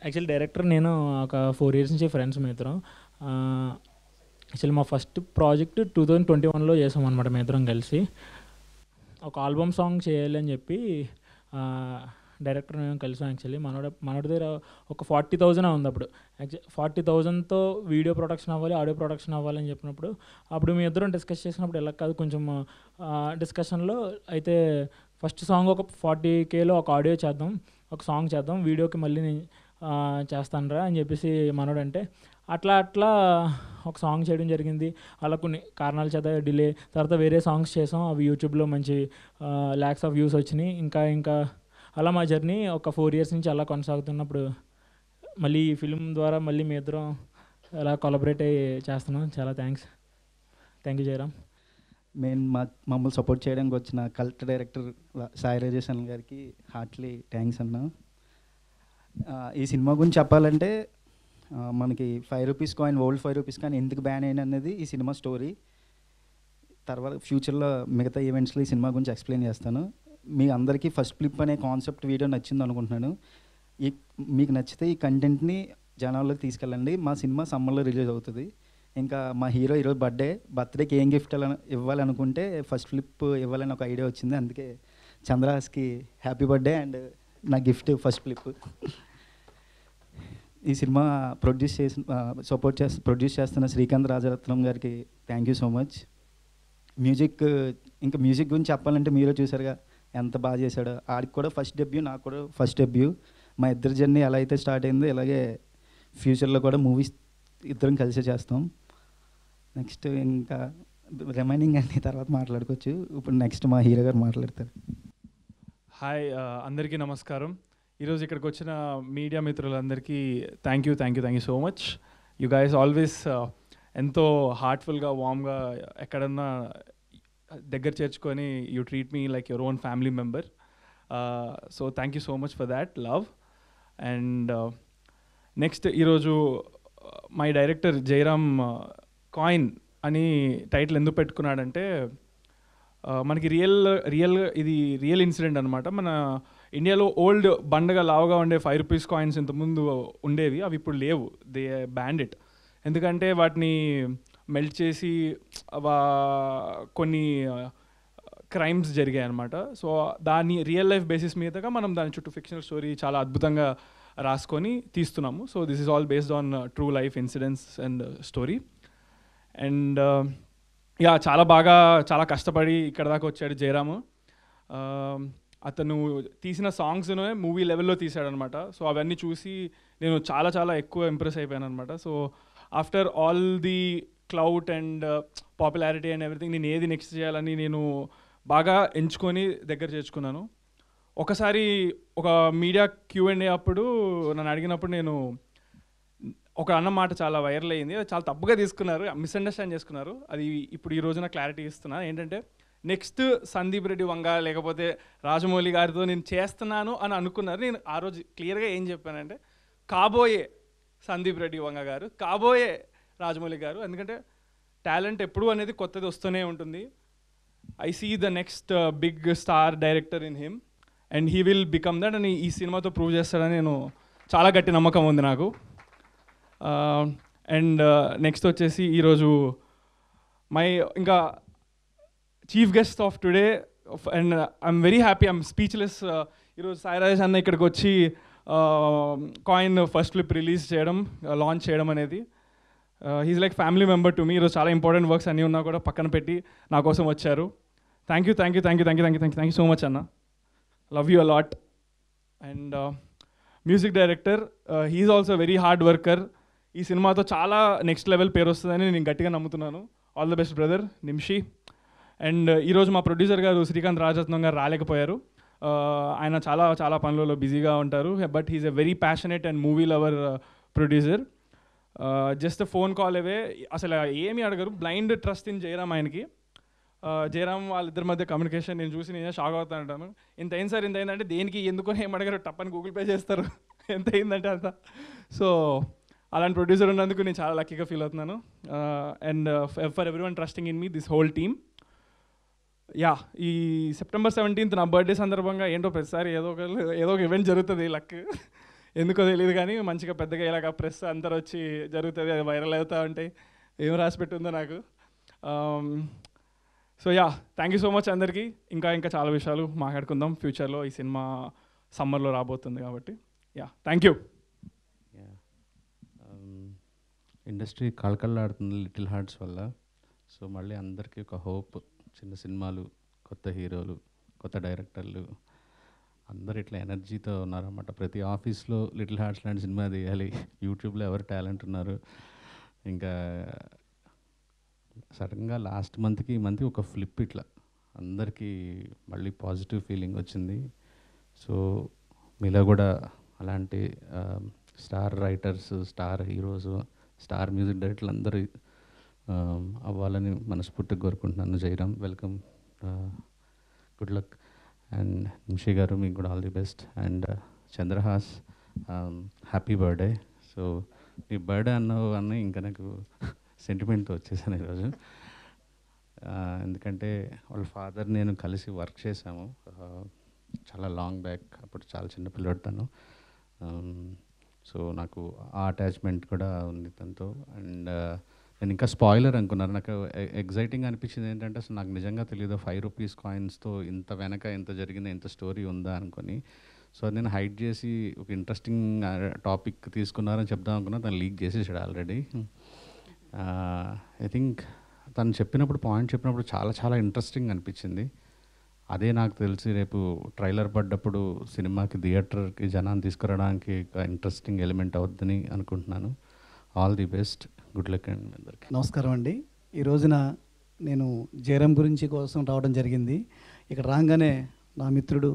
Actually director నేను ఒక 4 years నుంచి ఫ్రెండ్స్ మీ ఇద్దరం. యాక్చువల్లీ మా ఫస్ట్ ప్రాజెక్ట్ 2021లో చేసామన్నమాట మీ ఇద్దరం కలిసి. ఒక ఆల్బమ్ సాంగ్ చేయాలి అని చెప్పి డైరెక్టర్ మేము కలిసాం. యాక్చువల్లీ మనోడి దగ్గర ఒక 40,000 ఉంది అప్పుడు. 40,000తో వీడియో ప్రొడక్షన్ అవ్వాలి, ఆడియో ప్రొడక్షన్ అవ్వాలని చెప్పినప్పుడు అప్పుడు మీ ఇద్దరం డిస్కస్ చేసినప్పుడు ఎలా కాదు కొంచెం డిస్కషన్లో అయితే ఫస్ట్ సాంగ్ ఒక 40Kలో ఒక ఆడియో చేద్దాం, ఒక సాంగ్ చేద్దాం, వీడియోకి మళ్ళీ నేను చేస్తానురా అని చెప్పేసి మనోడు అంటే అట్లా ఒక సాంగ్ చేయడం జరిగింది. అలా కొన్ని కారణాల చేత డిలే, తర్వాత వేరే సాంగ్స్ చేసాం, అవి యూట్యూబ్లో మంచి ల్యాక్స్ ఆఫ్ వ్యూస్ వచ్చినాయి. ఇంకా అలా మా జర్నీ ఒక 4 ఇయర్స్ నుంచి అలా కొనసాగుతున్నప్పుడు మళ్ళీ ఈ ఫిల్మ్ ద్వారా మళ్ళీ మీ ఇద్దరం అలా కొలబరేట్ అయ్యి చేస్తున్నాం. చాలా థ్యాంక్ యూ జయరామ్. మమ్మల్ని సపోర్ట్ చేయడానికి వచ్చిన కల్ట్ డైరెక్టర్ సాయి రాజేష్ అన్న గారికి హార్ట్లీ థ్యాంక్స్ అన్న. ఈ సినిమా గురించి చెప్పాలంటే మనకి ₹5 కాయిన్, ఓల్డ్ ₹5 కాయిన్ ఎందుకు బ్యాన్ అయిన అనేది ఈ సినిమా స్టోరీ. తర్వాత ఫ్యూచర్లో మిగతా ఈవెంట్స్లో ఈ సినిమా గురించి ఎక్స్ప్లెయిన్ చేస్తాను. మీ అందరికీ ఫస్ట్ ఫ్లిప్ అనే కాన్సెప్ట్ వీడియో నచ్చింది అనుకుంటున్నాను. మీకు నచ్చితే ఈ కంటెంట్ని జనాల్లోకి తీసుకెళ్ళండి. మా సినిమా సమ్మర్లో రిలీజ్ అవుతుంది. ఇంకా మా హీరో ఈరోజు బర్త్డేకి ఏం గిఫ్ట్ ఇవ్వాలనుకుంటే ఫస్ట్ ఫ్లిప్ ఇవ్వాలని ఒక ఐడియా వచ్చింది. అందుకే చంద్రహాస్కి హ్యాపీ బర్త్డే అండ్ నా గిఫ్ట్ ఫస్ట్ ఫ్లిప్. ఈ సినిమా ప్రొడ్యూస్ చేస్తున్న శ్రీకాంత్ రాజరత్నం గారికి thank you so much. Music గురించి చెప్పాలంటే మీరే చూసారుగా ఎంత బాగా చేశాడో. ఆడికి కూడా ఫస్ట్ డెబ్యూ, నాకు కూడా ఫస్ట్ డెబ్యూ. మా ఇద్దరి జర్నీ ఎలా అయితే స్టార్ట్ అయిందో ఇలాగే ఫ్యూచర్లో కూడా మూవీస్ ఇద్దరం కలిసి చేస్తాం. నెక్స్ట్ ఇంకా రిమైనింగ్ అన్ని తర్వాత మాట్లాడుకోవచ్చు. ఇప్పుడు నెక్స్ట్ మా హీరో గారు మాట్లాడతారు. హాయ్, అందరికీ నమస్కారం. ఈరోజు ఇక్కడికి వచ్చిన మీడియా మిత్రులందరికీ thank you so much. You guys always ఎంతో హార్ట్ఫుల్గా, వామ్గా ఎక్కడన్నా దగ్గర చేర్చుకొని you treat me like your own family member. So thank you so much for that love. And next ఈరోజు మై డైరెక్టర్ జయరామ్ కాయిన్ అని టైటిల్ ఎందుకు పెట్టుకున్నాడంటే మనకి ఇది రియల్ ఇన్సిడెంట్ అనమాట. మన ఇండియాలో ఓల్డ్ బండగా లావుగా ఉండే ₹5 కాయిన్స్ ఇంతకుముందు ఉండేవి, అవి ఇప్పుడు లేవు. They band it. ఎందుకంటే వాటిని మెల్ట్ చేసి కొన్ని క్రైమ్స్ జరిగాయి అనమాట. సో దాన్ని రియల్ లైఫ్ బేసిస్ మీదగా మనం దాని చుట్టూ ఫిక్షనల్ స్టోరీ చాలా అద్భుతంగా రాసుకొని తీస్తున్నాము. So this is all based on true life incidents and story. And చాలా కష్టపడి ఇక్కడ దాకా వచ్చాడు జయరాము. అతను తీసిన సాంగ్స్ను మూవీ లెవెల్లో తీశాడనమాట. సో అవన్నీ చూసి నేను చాలా ఎక్కువ ఇంప్రెస్ అయిపోయాను అనమాట. So after all the clout and popularity and everything, నేను ఏది నెక్స్ట్ చేయాలని నేను బాగా ఎంచుకొని దగ్గర చేర్చుకున్నాను. ఒకసారి ఒక మీడియా Q&A అప్పుడు నన్ను అడిగినప్పుడు నేను ఒక అన్న మాట చాలా వైరల్ అయ్యింది. అది చాలా తప్పుగా తీసుకున్నారు, మిస్అండర్స్టాండ్ చేసుకున్నారు. అది ఇప్పుడు ఈ రోజున క్లారిటీ ఇస్తున్నా. ఏంటంటే నెక్స్ట్ సందీప్ రెడ్డి వంగ లేకపోతే రాజమౌళి గారితో నేను చేస్తున్నాను అని అనుకున్నారు. నేను ఆ రోజు క్లియర్గా ఏం చెప్పానంటే కాబోయే సందీప్ రెడ్డి వంగ గారు, కాబోయే రాజమౌళి గారు. ఎందుకంటే టాలెంట్ ఎప్పుడు అనేది కొత్తది వస్తూనే ఉంటుంది. I see the next big star director in him and he will become that అని ఈ సినిమాతో ప్రూవ్ చేస్తాడని నేను చాలా గట్టి నమ్మకం ఉంది నాకు. అండ్ నెక్స్ట్ వచ్చేసి ఈరోజు ఇంకా chief guest of today and I'm very happy, I'm speechless. ఈరోజు సాయి రాజేష్ అన్న ఇక్కడికి వచ్చి కాయిన్ ఫస్ట్ ఫ్లిప్ రిలీజ్ చేయడం, లాంచ్ చేయడం అనేది he's like family member to me. ఈరోజు చాలా ఇంపార్టెంట్ వర్క్స్ అన్నీ ఉన్నా కూడా పక్కన పెట్టి నా కోసం వచ్చారు. థ్యాంక్ యూ సో మచ్ అన్న. Love you a lot. And music director, he is also very hard worker. ఈ సినిమాతో చాలా నెక్స్ట్ లెవెల్ పేరు వస్తుందని నేను గట్టిగా నమ్ముతున్నాను. All the best brother Nimshi. And ఈరోజు మా ప్రొడ్యూసర్ గారు శ్రీకాంత్ రాజరత్నం గారు రాలేకపోయారు. ఆయన చాలా పనులలో బిజీగా ఉంటారు. But he's a very passionate and movie lover producer. Just phone call away, అసలు ఏమీ అడగరు. బ్లైండ్ ట్రస్ట్ ఇన్ జయరామ్ ఆయనకి. జయరామ్ వాళ్ళిద్దరి మధ్య కమ్యూనికేషన్ నేను చూసి నేనే షాక్ అవుతా అంటాను. ఇంత అయింది సార్, ఇంత అయిందంటే దేనికి ఎందుకో ఏం అడగారు, టప్పని గూగుల్ పే చేస్తారు ఎంత అయిందంటే అంత. సో అలాంటి ప్రొడ్యూసర్ ఉన్నందుకు నేను చాలా లక్కీగా ఫీల్ అవుతున్నాను. And for every one trusting in me, this whole team. ఈ September 17th నా బర్త్డే సందర్భంగా ఏంటో ప్రతిసారి ఏదో ఒక ఈవెంట్ జరుగుతుంది. లక్ ఎందుకో తెలియదు కానీ మంచిగా పెద్దగా ఇలాగ ప్రెస్ అందరు వచ్చి జరుగుతుంది, అది వైరల్ అవుతూ ఉంటాయి. ఏం రాసి పెట్టుందో నాకు. So yeah, thank you so much అందరికీ. ఇంకా చాలా విషయాలు మాట్లాడుకుందాం ఫ్యూచర్లో. ఈ సినిమా సమ్మర్లో రాబోతుంది కాబట్టి యా, థ్యాంక్ యూ. ఇండస్ట్రీ కళకళలాడుతుంది లిటిల్ హార్ట్స్ వల్ల. సో మళ్ళీ అందరికీ ఒక హోప్, చిన్న సినిమాలు, కొత్త హీరోలు, కొత్త డైరెక్టర్లు అందరు ఇట్లా ఎనర్జీతో ఉన్నారన్నమాట. ప్రతి ఆఫీస్లో లిటిల్ హార్ట్స్ లాంటి సినిమా తీయాలి. యూట్యూబ్లో ఎవరు టాలెంట్ ఉన్నారు. ఇంకా సడన్గా లాస్ట్ మంత్కి ఈ మంత్కి ఒక ఫ్లిప్, ఇట్లా అందరికీ మళ్ళీ పాజిటివ్ ఫీలింగ్ వచ్చింది. సో మీలో కూడా అలాంటి star writers, star heroes, star music డైరెక్టర్లు అందరూ అవ్వాలని మనస్ఫూర్తిగా కోరుకుంటున్నాను. Jayaram, welcome, good luck. And Nimishi గారు, మీకు కూడా all the best. And Chandrahas, happy birthday. So నీ బర్త్డే అన్నావు అని ఇంకా నాకు సెంటిమెంట్తో వచ్చేసాను ఈరోజు. ఎందుకంటే వాళ్ళ ఫాదర్ నేను కలిసి వర్క్ చేశాము చాలా లాంగ్ బ్యాక్. అప్పుడు చాలా చిన్న పిల్లడుతాను. సో నాకు ఆ అటాచ్మెంట్ కూడా ఉంది తనతో. అండ్ నేను ఇంకా స్పాయిలర్ అనుకున్నాను. నాకు ఎగ్జైటింగ్ అనిపించింది ఏంటంటే అసలు నాకు నిజంగా తెలియదు 5 రూపీస్ కాయిన్స్తో ఇంత వెనక ఎంత జరిగిందో, ఎంత స్టోరీ ఉందా అనుకొని. సో నేను హైడ్ చేసి ఒక ఇంట్రెస్టింగ్ టాపిక్ తీసుకున్నారని చెప్దాం అనుకున్నా, తను లీక్ చేసేసాడు ఆల్రెడీ. ఐ థింక్ తను చెప్పినప్పుడు, పాయింట్ చెప్పినప్పుడు చాలా చాలా ఇంట్రెస్టింగ్ అనిపించింది. అదే నాకు తెలిసి రేపు ట్రైలర్ పడ్డప్పుడు సినిమాకి, థియేటర్కి జనాన్ని తీసుకురావడానికి ఒక ఇంట్రెస్టింగ్ ఎలిమెంట్ అవుద్దని అనుకుంటున్నాను. All the best, good luck అండి అందరికి. నమస్కారం అండి. ఈ రోజున నేను జయరామ్ గురించి కోసం రావడం జరిగింది. ఇక్కడ రాగానే నా మిత్రుడు,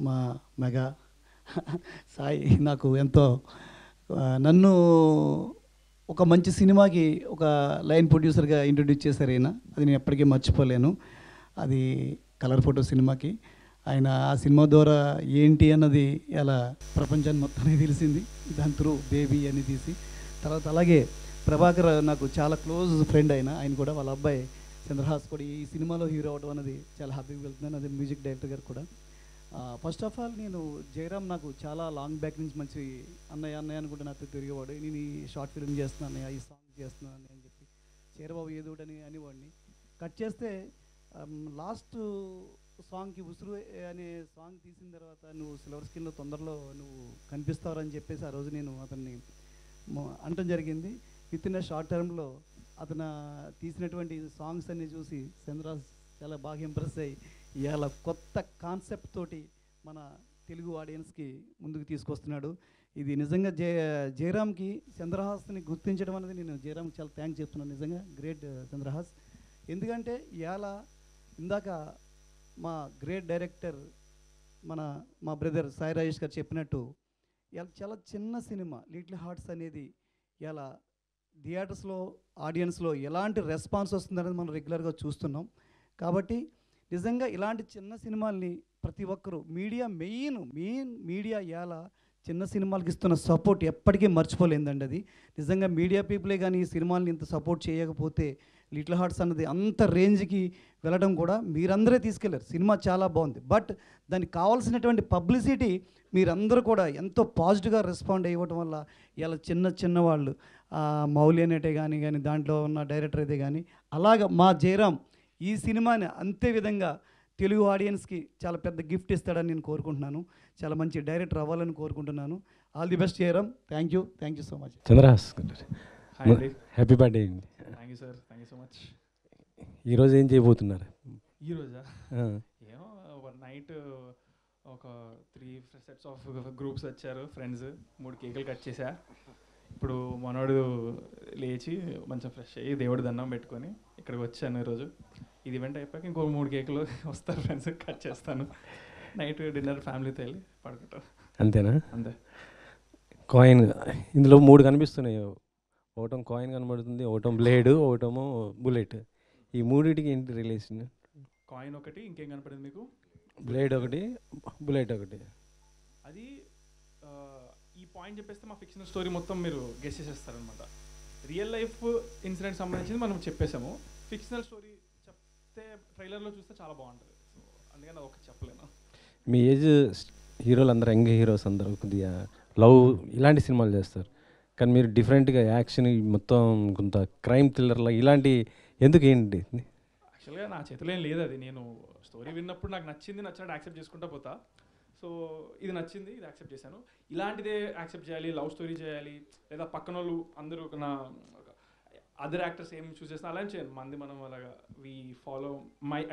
మా మెగా సాయి నాకు ఎంతో నన్ను ఒక మంచి సినిమాకి ఒక లైన్ ప్రొడ్యూసర్గా ఇంట్రొడ్యూస్ చేశారు ఆయన. అది నేను ఎప్పటికీ మర్చిపోలేను. అది కలర్ ఫోటో సినిమాకి. ఆయన ఆ సినిమా ద్వారా ఏంటి అన్నది ఇలా ప్రపంచాన్ని మొత్తానికి తెలిసింది. దాని త్రూ బేబీ అని తీసి తర్వాత అలాగే ప్రభాకర్ నాకు చాలా క్లోజ్ ఫ్రెండ్. ఆయన కూడా వాళ్ళ అబ్బాయి చంద్రహాస్ కూడా ఈ సినిమాలో హీరో అవడం అనేది చాలా హ్యాపీగా వెళ్తున్నాను. అదే మ్యూజిక్ డైరెక్టర్ గారు కూడా. ఫస్ట్ ఆఫ్ ఆల్ నేను జయరామ్ నాకు చాలా లాంగ్ బ్యాక్ నుంచి మంచి అన్నయ్య అని కూడా నాతో తిరిగేవాడు. నేను ఈ షార్ట్ ఫిల్మ్ చేస్తున్నాను అన్నయ్య, ఈ సాంగ్ చేస్తున్నాను అని చెప్పి, చేరబాబు ఏదోడని అనేవాడిని. కట్ చేస్తే లాస్ట్ సాంగ్కి ఉసురు అనే సాంగ్ తీసిన తర్వాత నువ్వు సిల్వర్ స్క్రీన్లో తొందరలో నువ్వు కనిపిస్తావని చెప్పేసి ఆ రోజు నేను అతన్ని అనటం జరిగింది. విత్ ఇన్ షార్ట్ టర్మ్లో అతను తీసినటువంటి సాంగ్స్ అన్ని చూసి చంద్రహాస్ చాలా బాగా ఇంప్రెస్ అయ్యి ఇవాళ కొత్త కాన్సెప్ట్ తోటి మన తెలుగు ఆడియన్స్కి ముందుకు తీసుకొస్తున్నాడు. ఇది నిజంగా జయరామ్కి చంద్రహాస్ని గుర్తించడం అనేది నేను జయరామ్కి చాలా థ్యాంక్స్ చెప్తున్నాను. నిజంగా గ్రేట్ చంద్రహాస్. ఎందుకంటే ఇవాళ ఇందాక మా గ్రేట్ డైరెక్టర్ మా బ్రదర్ సాయి రాజేష్ గారు చెప్పినట్టు ఇవాళ చాలా చిన్న సినిమా లిటిల్ హార్ట్స్ అనేది ఇలా థియేటర్స్లో ఆడియన్స్లో ఎలాంటి రెస్పాన్స్ వస్తుందనేది మనం రెగ్యులర్గా చూస్తున్నాం. కాబట్టి నిజంగా ఇలాంటి చిన్న సినిమాల్ని ప్రతి ఒక్కరూ మెయిన్ మీడియా ఇవాళ చిన్న సినిమాలకు ఇస్తున్న సపోర్ట్ ఎప్పటికీ మర్చిపోలేదండి. అది నిజంగా మీడియా పీపులే కానీ ఈ సినిమాల్ని ఇంత సపోర్ట్ చేయకపోతే లిటిల్ హార్ట్స్ అన్నది అంత రేంజ్కి వెళ్ళడం కూడా మీరందరే తీసుకెళ్లారు. సినిమా చాలా బాగుంది. బట్ దానికి కావాల్సినటువంటి పబ్లిసిటీ మీరందరూ కూడా ఎంతో పాజిటివ్గా రెస్పాండ్ అయ్యడం వల్ల ఇలా చిన్న వాళ్ళు మౌలి అనేటే కానీ దాంట్లో ఉన్న డైరెక్టర్ అయితే కానీ అలాగ మా జయరామ్ ఈ సినిమాని అంతే విధంగా తెలుగు ఆడియన్స్కి చాలా పెద్ద గిఫ్ట్ ఇస్తాడని నేను కోరుకుంటున్నాను. చాలా మంచి డైరెక్టర్ అవ్వాలని కోరుకుంటున్నాను. All the best Jayaram. Thank you so much. Chandrahas happy birthday అండి. Thank you sir, thank you so much. ఈరోజు ఏం చేయబోతున్నారు? ఈరోజా ఏమో నైట్ ఒక 3 సెట్స్ ఆఫ్ గ్రూప్స్ వచ్చారు ఫ్రెండ్స్, 3 కేకులు కట్ చేశా. ఇప్పుడు మనోడు లేచి మంచిగా ఫ్రెష్ అయ్యి దేవుడి దండం పెట్టుకొని ఇక్కడికి వచ్చాను ఈరోజు. ఇది ఈవెంట్ అయిపోయాక ఇంకో 3 కేకులు వస్తారు ఫ్రెండ్స్, కట్ చేస్తాను. నైట్ డిన్నర్ ఫ్యామిలీతో వెళ్ళి పడుకుంటాం. అంతేనా? అంతే. కాయిన్ ఇందులో 3 కనిపిస్తున్నాయి. ఒకటం కాయిన్ కనబడుతుంది, ఒకటం బ్లేడ్, ఒకటేమో బుల్లెట్. ఈ మూడింటికి ఏంటి రిలేషన్? కాయిన్ ఒకటి, ఇంకేం కనపడింది మీకు? బ్లేడ్ ఒకటి, బుల్లెట్ ఒకటి. అది ఈ పాయింట్ చెప్పేస్తే మా ఫిక్షనల్ స్టోరీ మొత్తం మీరు గెస్ చేసేస్తారనమాట. రియల్ లైఫ్ ఇన్సిడెంట్ సంబంధించింది మనం చెప్పేసాము. ఫిక్షనల్ స్టోరీ చెప్తే ట్రైలర్లో చూస్తే చాలా బాగుంటుంది. సో అందుకని అది ఒకటి చెప్పలేను. మీ ఏజ్ హీరోలు అందరూ యంగ్ హీరోస్ అందరూ కొద్దిగా లవ్ ఇలాంటి సినిమాలు చేస్తారు. కానీ మీరు డిఫరెంట్గా యాక్షన్ మొత్తం కొంత క్రైమ్ థ్రిల్లర్లా ఇలాంటి ఎందుకు ఏంటి? యాక్చువల్గా నా చేతిలో ఏం లేదు అది. నేను స్టోరీ విన్నప్పుడు నాకు నచ్చింది, నచ్చినట్టు యాక్సెప్ట్ చేసుకుంటా పోతా. సో ఇది నచ్చింది, ఇది యాక్సెప్ట్ చేశాను. ఇలాంటిదే యాక్సెప్ట్ చేయాలి, లవ్ స్టోరీ చేయాలి, లేదా పక్కన వాళ్ళు అందరూ నా అదర్ యాక్టర్స్ ఏం చూస్ చేస్తున్నా అలా చేయను. మంది మనం అలాగా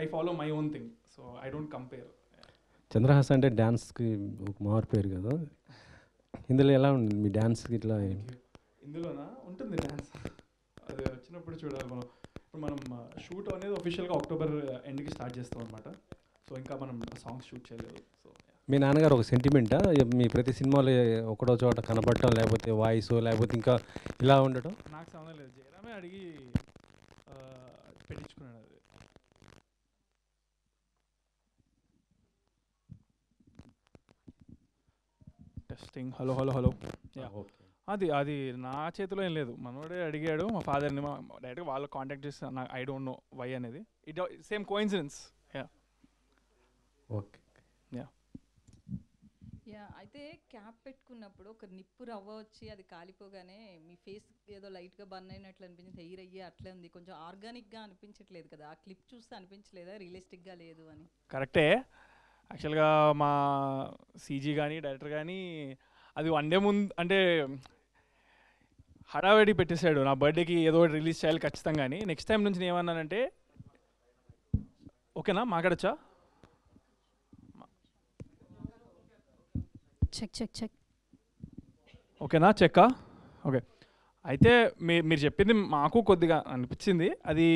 I follow my own thing. So I don't compare. Chandrahas అంటే డ్యాన్స్కి ఒక మారు పేరు కదా, ఇందులో ఎలా ఉంది మీ డ్యాన్స్కి? ఇట్లా ఇందులోనా ఉంటుంది డ్యాన్స్, అది వచ్చినప్పుడు చూడాలి మనం. ఇప్పుడు మనం షూట్ అనేది అఫీషియల్గా అక్టోబర్ ఎండ్కి స్టార్ట్ చేస్తాం అనమాట. సో ఇంకా మనం సాంగ్స్ షూట్ చేయలేదు. సో మీ నాన్నగారు ఒక సెంటిమెంటా మీ ప్రతి సినిమాలో ఒకటో చోట కనపడటం, లేకపోతే వాయిస్, లేకపోతే ఇంకా ఇలా ఉండటం? నాకు సంబంధం లేదు, జయరామే అడిగి పెట్టించుకున్నాడు అది. Testing, hello hello hello. అది అది నా చేతిలో ఏం లేదు, మనోడే అడిగాడు మా ఫాదర్ని. డైరెక్ట్గా వాళ్ళు కాంటాక్ట్ చేస్తే నాకు ఐ డోంట్ నో వై అనేది. It same coincidence. ఓకే. అయితే క్యాప్ పెట్టుకున్నప్పుడు ఒక నిప్పు రవ్వ వచ్చి అది కాలిపోగానే మీ ఫేస్ ఏదో లైట్గా బర్న్ అయినట్లు అనిపించింది, హెయిర్ అయ్యి అట్లే ఉంది, కొంచెం ఆర్గానిక్గా అనిపించట్లేదు కదా? ఆ క్లిప్ చూస్తే అనిపించలేదా రియలిస్టిక్గా లేదు అని? కరెక్టే. యాక్చువల్గా మా సీజీ కానీ డైరెక్టర్ కానీ అది వన్ డే ముందు అంటే హడావిడి పెట్టేశాడు. నా బర్త్డేకి ఏదో ఒకటి రిలీజ్ చేయాలి ఖచ్చితంగా అని. నెక్స్ట్ టైం నుంచి నేను ఏమన్నానంటే, ఓకేనా మాట్లాడచ్చా? చెక్ చెక్ చెక్ ఓకేనా, చెక్కా? ఓకే. అయితే మీరు చెప్పింది మాకు కొద్దిగా అనిపించింది. అది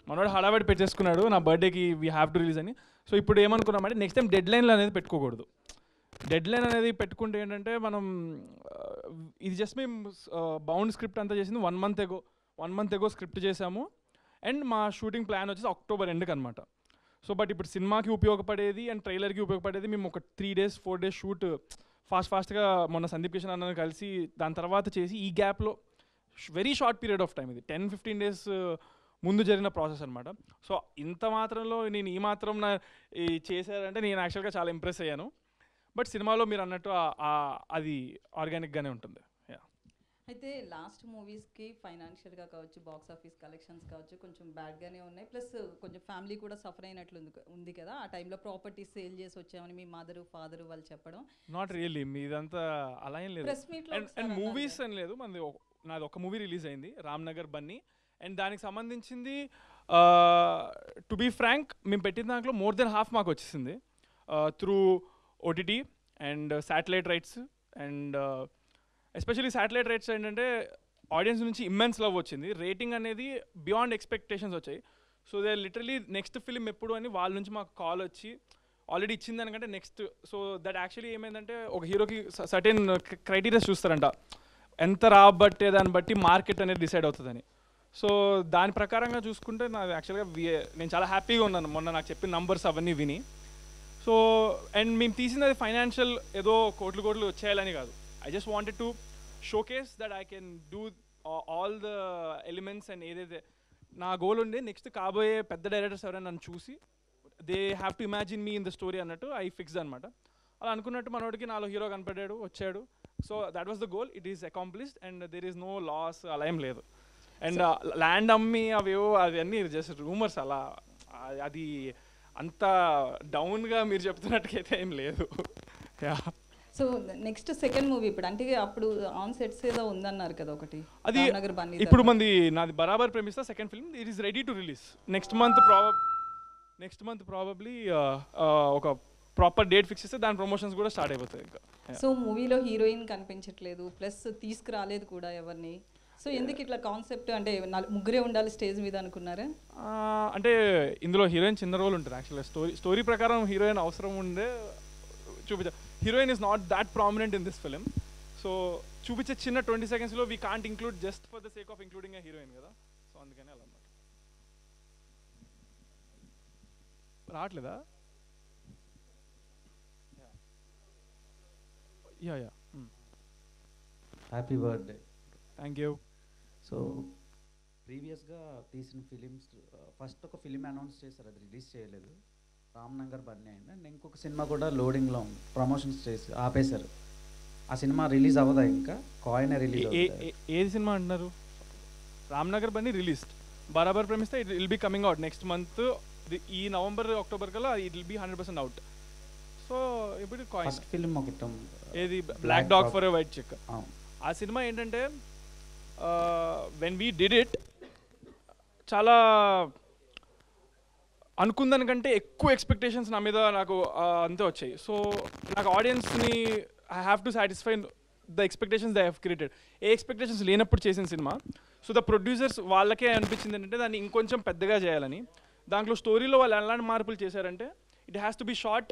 మనోడు హడావిడి పెట్టేసుకున్నాడు నా బర్త్డేకి వీ హ్యావ్ టు రిలీజ్ అని. సో ఇప్పుడు ఏమనుకున్నామంటే నెక్స్ట్ టైం డెడ్ లైన్లు అనేది పెట్టుకోకూడదు. డెడ్ లైన్ అనేది పెట్టుకుంటే ఏంటంటే మనం ఇది జస్ట్ మేము బౌండ్ స్క్రిప్ట్ అంతా చేసింది 1 month ఎగో స్క్రిప్ట్ చేసాము. అండ్ మా షూటింగ్ ప్లాన్ వచ్చేసి అక్టోబర్ ఎండ్కి అనమాట. సో బట్ ఇప్పుడు సినిమాకి ఉపయోగపడేది అండ్ ట్రైలర్కి ఉపయోగపడేది మేము ఒక 3 days 4 days షూట్ ఫాస్ట్గా మొన్న సందీప్ కిషన్ అన్న కలిసి దాని తర్వాత చేసి ఈ గ్యాప్లో very short period of time, ఇది 10-15 days ముందు జరిగిన ప్రాసెస్ అనమాట. సో ఇంత మాత్రంలో నేను ఈ మాత్రం చేశారంటే నేను యాక్చువల్గా చాలా ఇంప్రెస్ అయ్యాను. బట్ సినిమాలో మీరు అన్నట్టు అది ఆర్గానిక్గానే ఉంటుంది. అయితే లాస్ట్ మూవీస్కి ఫైనాన్షియల్గా కావచ్చు, బాక్స్ ఆఫీస్ కలెక్షన్స్ కావచ్చు కొంచెం బ్యాడ్గానే ఉన్నాయి. ప్లస్ కొంచెం ఫ్యామిలీ కూడా సఫర్ అయినట్లు ఉంది కదా, ఆ టైంలో ప్రాపర్టీస్ సేల్ చేసి వచ్చామని మీ మదరు ఫాదరు వాళ్ళు చెప్పడం. నాట్ రియల్లీ, మీదంతా అలా ఏం లేదు. ప్రెస్ మీట్లో అండ్ మూవీస్ అని లేదు, నాది ఒక మూవీ రిలీజ్ అయింది రామ్నగర్ బన్నీ. అండ్ దానికి సంబంధించింది టు బీ ఫ్రాంక్ మేము పెట్టిన దాంట్లో మోర్ దెన్ హాఫ్ మాకు వచ్చేసింది through OTT and satellite rights. And especially satellite rights ఏంటంటే ఆడియన్స్ నుంచి ఇమ్మెన్స్ లవ్ వచ్చింది, రేటింగ్ అనేది బియాండ్ ఎక్స్పెక్టేషన్స్ వచ్చాయి. So they literally next film ఎప్పుడు అని వాళ్ళ నుంచి మాకు కాల్ వచ్చి ఆల్రెడీ ఇచ్చింది దానికంటే నెక్స్ట్. సో దట్ యాక్చువల్లీ ఏమైందంటే ఒక హీరోకి సర్టెన్ క్రైటీరియాస్ చూస్తారంట, ఎంత రాబట్టే దాన్ని బట్టి మార్కెట్ అనేది డిసైడ్ అవుతుందని. సో దాని ప్రకారంగా చూసుకుంటే నాకు యాక్చువల్గా నేను చాలా హ్యాపీగా ఉన్నాను మొన్న నాకు చెప్పిన నంబర్స్ అవన్నీ విని. సో అండ్ మేము తీసింది అది ఫైనాన్షియల్ ఏదో కోట్లు వచ్చేయాలని కాదు. I just wanted to showcase that I can do all the elements and ఏదైతే నా గోల్ ఉండే నెక్స్ట్ కాబోయే పెద్ద డైరెక్టర్స్ ఎవరైనా నన్ను చూసి they have to imagine me in the story అన్నట్టు ఐ ఫిక్స్డ్ అనమాట. అలా అనుకున్నట్టు మనోడికి నాలో హీరో కనపడ్డాడు, వచ్చాడు. So that was the goal, it is accomplished and there is no loss, అలా ఏం లేదు. అండ్ ల్యాండ్ అమ్మి అవేవో అవన్నీ జస్ట్ రూమర్స్, అలా అది అంత డౌన్గా మీరు చెప్తున్నట్టుకైతే ఏం లేదు. సో నెక్స్ట్ సెకండ్ మూవీ ఇప్పుడు అంటే అప్పుడు ఆన్ సెట్స్ ఏదో ఉందన్నారు కదా ఒకటి, అది ఇప్పుడు నాది బరాబర్ ప్రేమిస్తా second film, it is ready to release next month probably ఒక ప్రాపర్ డేట్ ఫిక్స్ చేస్తే దాని ప్రమోషన్స్ కూడా స్టార్ట్ అయిపోతాయి ఇంకా. సో మూవీలో హీరోయిన్ కనిపించట్లేదు, ప్లస్ తీసుకురాలేదు కూడా ఎవరిని. సో ఎందుకు ఇట్లా కాన్సెప్ట్ అంటే ముగ్గురే ఉండాలి స్టేజ్ మీద అనుకున్నారా? అంటే ఇందులో హీరోయిన్ చిన్న రోల్ ఉంటుంది యాక్చువల్గా. స్టోరీ ప్రకారం హీరోయిన్ అవసరం ఉండే చూపించా. Heroine is not that prominent in this film. So చూపించే చిన్న 20 secondsలో we can't include just for the sake of including a heroine కదా. సో అందుకని అలా అన్నమాట. రావట్లేదా? Yeah happy birthday. Thank you. So ప్రీవియస్గా తీసిన ఫిలిమ్స్ ఫస్ట్ ఒక ఫిలిం అనౌన్స్ చేశారు, అది రిలీజ్ చేయలేదు, రామ్నగర్ బన్నీ అయింది. అండ్ ఇంకొక సినిమా కూడా లోడింగ్లో ఉంది, ప్రమోషన్స్ చేసి ఆపేశారు. ఆ సినిమా రిలీజ్ అవ్వదా ఇంకా? కాయిన్ రిలీజ్ అవుతుంది. ఏది సినిమా అంటున్నారు? రామ్నగర్ బండి రిలీజ్డ్, బరాబర్ ప్రేమిస్తే it will be coming out next month. ఈ నవంబర్ అక్టోబర్ కల్లా it will be 100% out. So ఇప్పుడు కాయిన్ ఫస్ట్ ఫిల్మ్ ఒకటం ఏది black dog for a white check. ఆ సినిమా ఏంటంటే వెన్ వీ డిడ్ ఇట్ చాలా అనుకున్న దానికంటే ఎక్కువ ఎక్స్పెక్టేషన్స్ నా మీద నాకు అంతే వచ్చాయి. సో నాకు ఆడియన్స్ని I have to satisfy the expectations they have created. A expectations లేనప్పుడు చేసిన సినిమా. సో ద ప్రొడ్యూసర్స్ వాళ్ళకే అనిపించింది ఏంటంటే దాన్ని ఇంకొంచెం పెద్దగా చేయాలని. దాంట్లో స్టోరీలో వాళ్ళు ఎలాంటి మార్పులు చేశారంటే it has to be short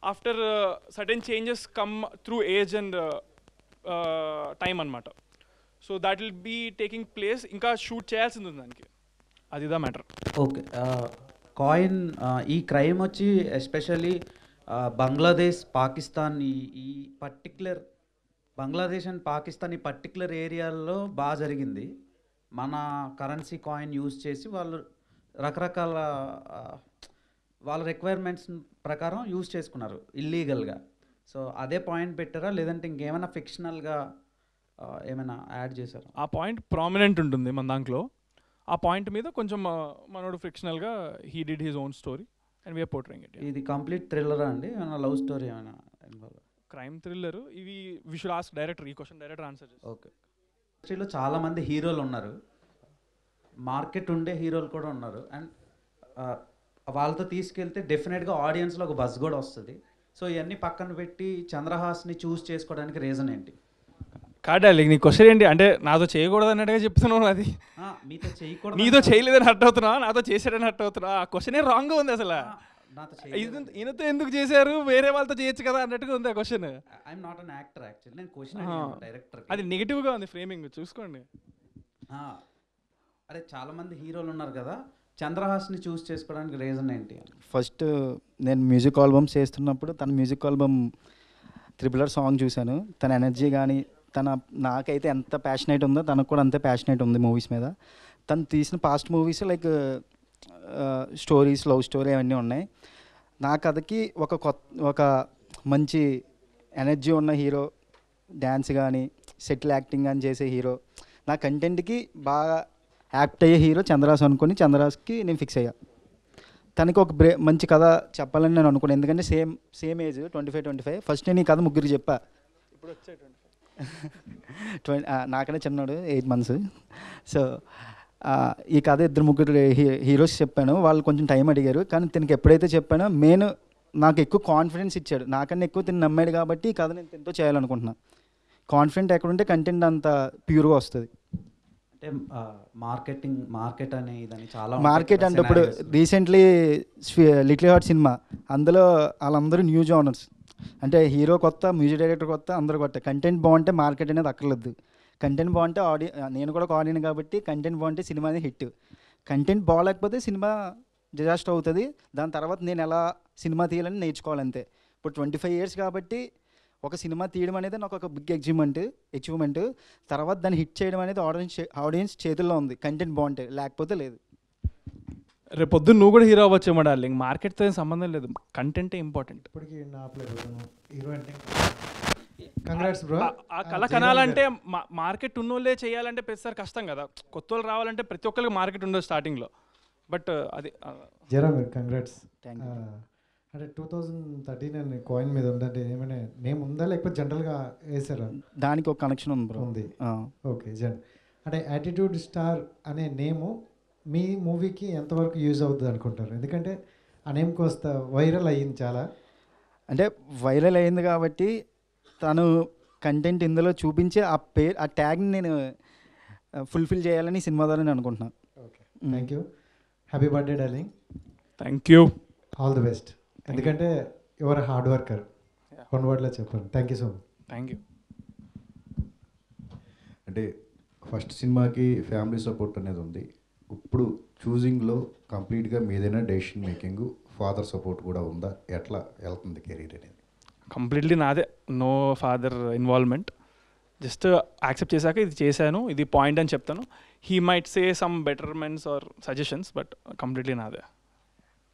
after certain changes come through age and time అనమాట. So that will be taking place. ఇంకా షూట్ చేయాల్సింది ఉంది దానికి, అది ద మ్యాటర్. ఓకే, కాయిన్ ఈ క్రైమ్ వచ్చి ఎస్పెషల్లీ బంగ్లాదేశ్, పాకిస్తాన్, ఈ పర్టిక్యులర్ బంగ్లాదేశ్ అండ్ పాకిస్తాన్ ఈ పర్టిక్యులర్ ఏరియాల్లో బాగా జరిగింది. మన కరెన్సీ కాయిన్ యూజ్ చేసి వాళ్ళు రకరకాల వాళ్ళ రిక్వైర్మెంట్స్ ప్రకారం యూజ్ చేసుకున్నారు ఇల్లీగల్గా. సో అదే పాయింట్ పెట్టారా లేదంటే ఇంకేమైనా ఫిక్షనల్గా ఏమైనా యాడ్ చేశారా? ఆ పాయింట్ ప్రామినెంట్ ఉంటుంది మన దాంట్లో. ఆ పాయింట్ మీద కొంచెం మనోడు ఫిక్షనల్గా he did his own story and we're portraying it. ఇది కంప్లీట్ థ్రిల్లరా అండి? ఏమైనా లవ్ స్టోరీ ఏమైనా ఇన్వాల్వ్? Crime thriller. ఇవి వి షుడ్ ఆస్క్ డైరెక్టర్. ఈ క్వశ్చన్ డైరెక్టర్ ఆన్సర్ చేస్తారు. ఓకే. ఇండస్ట్రీలో చాలామంది హీరోలు ఉన్నారు, మార్కెట్ ఉండే హీరోలు కూడా ఉన్నారు. అండ్ వాళ్ళతో తీసుకెళ్తే డెఫినెట్గా ఆడియన్స్లో ఒక బజ్ కూడా వస్తుంది. సో ఇవన్నీ పక్కన పెట్టి చంద్రహాస్ని చూస్ చేసుకోవడానికి రీజన్ ఏంటి? కాడాలి నీ క్వశ్చన్ ఏంటి అంటే నాతో చేయకూడదు అన్నట్టుగా చెప్తున్నావు. అది మీతో చేయకూడదు, నీతో చేయలేదని హర్ట్ అవుతున్నా, నాతో చేశాడని హర్ట్ అవుతున్నా. ఆ క్వశ్చనే రాంగ్గా ఉంది అసలు. ఈయనతో ఎందుకు చేశారు, వేరే వాళ్ళతో చేయొచ్చు కదా అన్నట్టుగా ఉంది ఆ question. I'm not an actor actually, నేను క్వశ్చన్ డైరెక్టర్. అది నెగిటివ్గా ఉంది ఫ్రేమింగ్, చూసుకోండి. అరే చాలామంది హీరోలు ఉన్నారు కదా, చంద్రహాస్ని చూస్ చేసుకోవడానికి రీజన్ ఏంటి? ఫస్ట్ నేను మ్యూజిక్ ఆల్బమ్స్ చేస్తున్నప్పుడు తన మ్యూజిక్ ఆల్బమ్ త్రిబులర్ సాంగ్ చూశాను. తన ఎనర్జీ కానీ నాకైతే ఎంత ప్యాషనేట్ ఉందో తనకు కూడా అంతే ప్యాషనేట్ ఉంది మూవీస్ మీద. తను తీసిన past movies like stories, love story అవన్నీ ఉన్నాయి. నా కథకి ఒక మంచి ఎనర్జీ ఉన్న హీరో, డ్యాన్స్ కానీ సెటిల్ యాక్టింగ్ కానీ చేసే హీరో, నా కంటెంట్కి బాగా యాక్ట్ అయ్యే హీరో చంద్రహాస్ అనుకుని చంద్రహాస్కి నేను ఫిక్స్ అయ్యా. తనకి ఒక మంచి కథ చెప్పాలని నేను అనుకున్నాను. ఎందుకంటే సేమ్ ఏజ్ 25. ఫస్ట్ నేను ఈ కథ ముగ్గురికి చెప్పా. ఇప్పుడు వచ్చే నాకనే చిన్నాడు 8 months. సో ఈ కథ 2-3 హీరోస్ చెప్పాను. వాళ్ళు కొంచెం టైం అడిగారు. కానీ తనకి ఎప్పుడైతే చెప్పానో నాకు ఎక్కువ కాన్ఫిడెన్స్ ఇచ్చాడు. నాకన్నా ఎక్కువ తిని నమ్మాడు కాబట్టి ఈ కథ నేను తింటూ చేయాలనుకుంటున్నాను. కాన్ఫిడెంట్ ఎక్కడుంటే కంటెంట్ అంత ప్యూర్గా వస్తుంది. అంటే మార్కెట్ అనే ఇదని చాలా మార్కెట్ అంటే ఇప్పుడు రీసెంట్లీ లిటిల్ హార్ట్ సినిమా, అందులో వాళ్ళందరూ న్యూ జోనర్స్. అంటే హీరో కొత్త, మ్యూజిక్ డైరెక్టర్ కొత్త, అందరూ కొత్త. కంటెంట్ బాగుంటే మార్కెట్ అనేది అక్కర్లేదు. కంటెంట్ బాగుంటే నేను కూడా ఒక ఆడియన్ కాబట్టి కంటెంట్ బాగుంటే సినిమా అనేది హిట్. కంటెంట్ బాగాలేకపోతే సినిమా డిజాస్టర్ అవుతుంది. దాని తర్వాత నేను ఎలా సినిమా తీయాలని నేర్చుకోవాలంతే. ఇప్పుడు 25 years కాబట్టి ఒక సినిమా తీయడం అనేది నాకు ఒక బిగ్ అచీవ్మెంట్. తర్వాత దాన్ని హిట్ చేయడం అనేది ఆడియన్స్ చేతుల్లో ఉంది. కంటెంట్ బాగుంటే, లేకపోతే లేదు. రేపు పొద్దున్న నువ్వు కూడా హీరో అవ్వచ్చేమో డార్లింగ్. మార్కెట్తో ఏం సంబంధం లేదు, కంటెంటే ఇంపార్టెంట్. ఇప్పటికీ నా హీరో అంటే కంగ్రాట్స్ బ్రో. ఆ కళ కనాలంటే మార్కెట్ ఉన్నోళ్ళే చేయాలంటే ప్రతిసారి కష్టం కదా. కొత్త వాళ్ళు రావాలంటే ప్రతి ఒక్కరికి మార్కెట్ ఉండదు స్టార్టింగ్లో. బట్ అది జరా మీరు కంగ్రాట్స్. Thank you. అంటే 2013 అని కాయిన్ మీద ఉందంటే ఏమైనా నేమ్ ఉందా లేకపోతే జనరల్గా వేసారా? దానికి ఒక కనెక్షన్ ఉంది బ్రో. ఉంది. ఓకే. అంటే యాటిట్యూడ్ స్టార్ అనే నేము మీ మూవీకి ఎంతవరకు యూజ్ అవుతుంది అనుకుంటారు? ఎందుకంటే ఆ నేమ్కి వస్తా వైరల్ అయ్యింది చాలా. అంటే వైరల్ అయింది కాబట్టి తను కంటెంట్ ఇందులో చూపించి ఆ ట్యాగ్ని నేను ఫుల్ఫిల్ చేయాలని సినిమా ద్వారా నేను అనుకుంటున్నాను. Okay, thank you. Happy birthday darling. Thank you. All the best. ఎందుకంటే యువర్ హార్డ్ వర్కర్. వన్ వర్డ్లో చెప్పారు. Thank you so much. Thank you. అంటే ఫస్ట్ సినిమాకి ఫ్యామిలీ సపోర్ట్ అనేది ఉంది. ఇప్పుడు చూజింగ్లో కంప్లీట్గా మీదైనా డెసిషన్ మేకింగ్, ఫాదర్ సపోర్ట్ కూడా ఉందా? ఎట్లా వెళ్తుంది కెరీర్ అనేది? కంప్లీట్లీ నాదే, no father involvement. Just accept చేశాక ఇది చేశాను, ఇది పాయింట్ అని చెప్తాను. He might say some betterments or suggestions, but completely నాదే.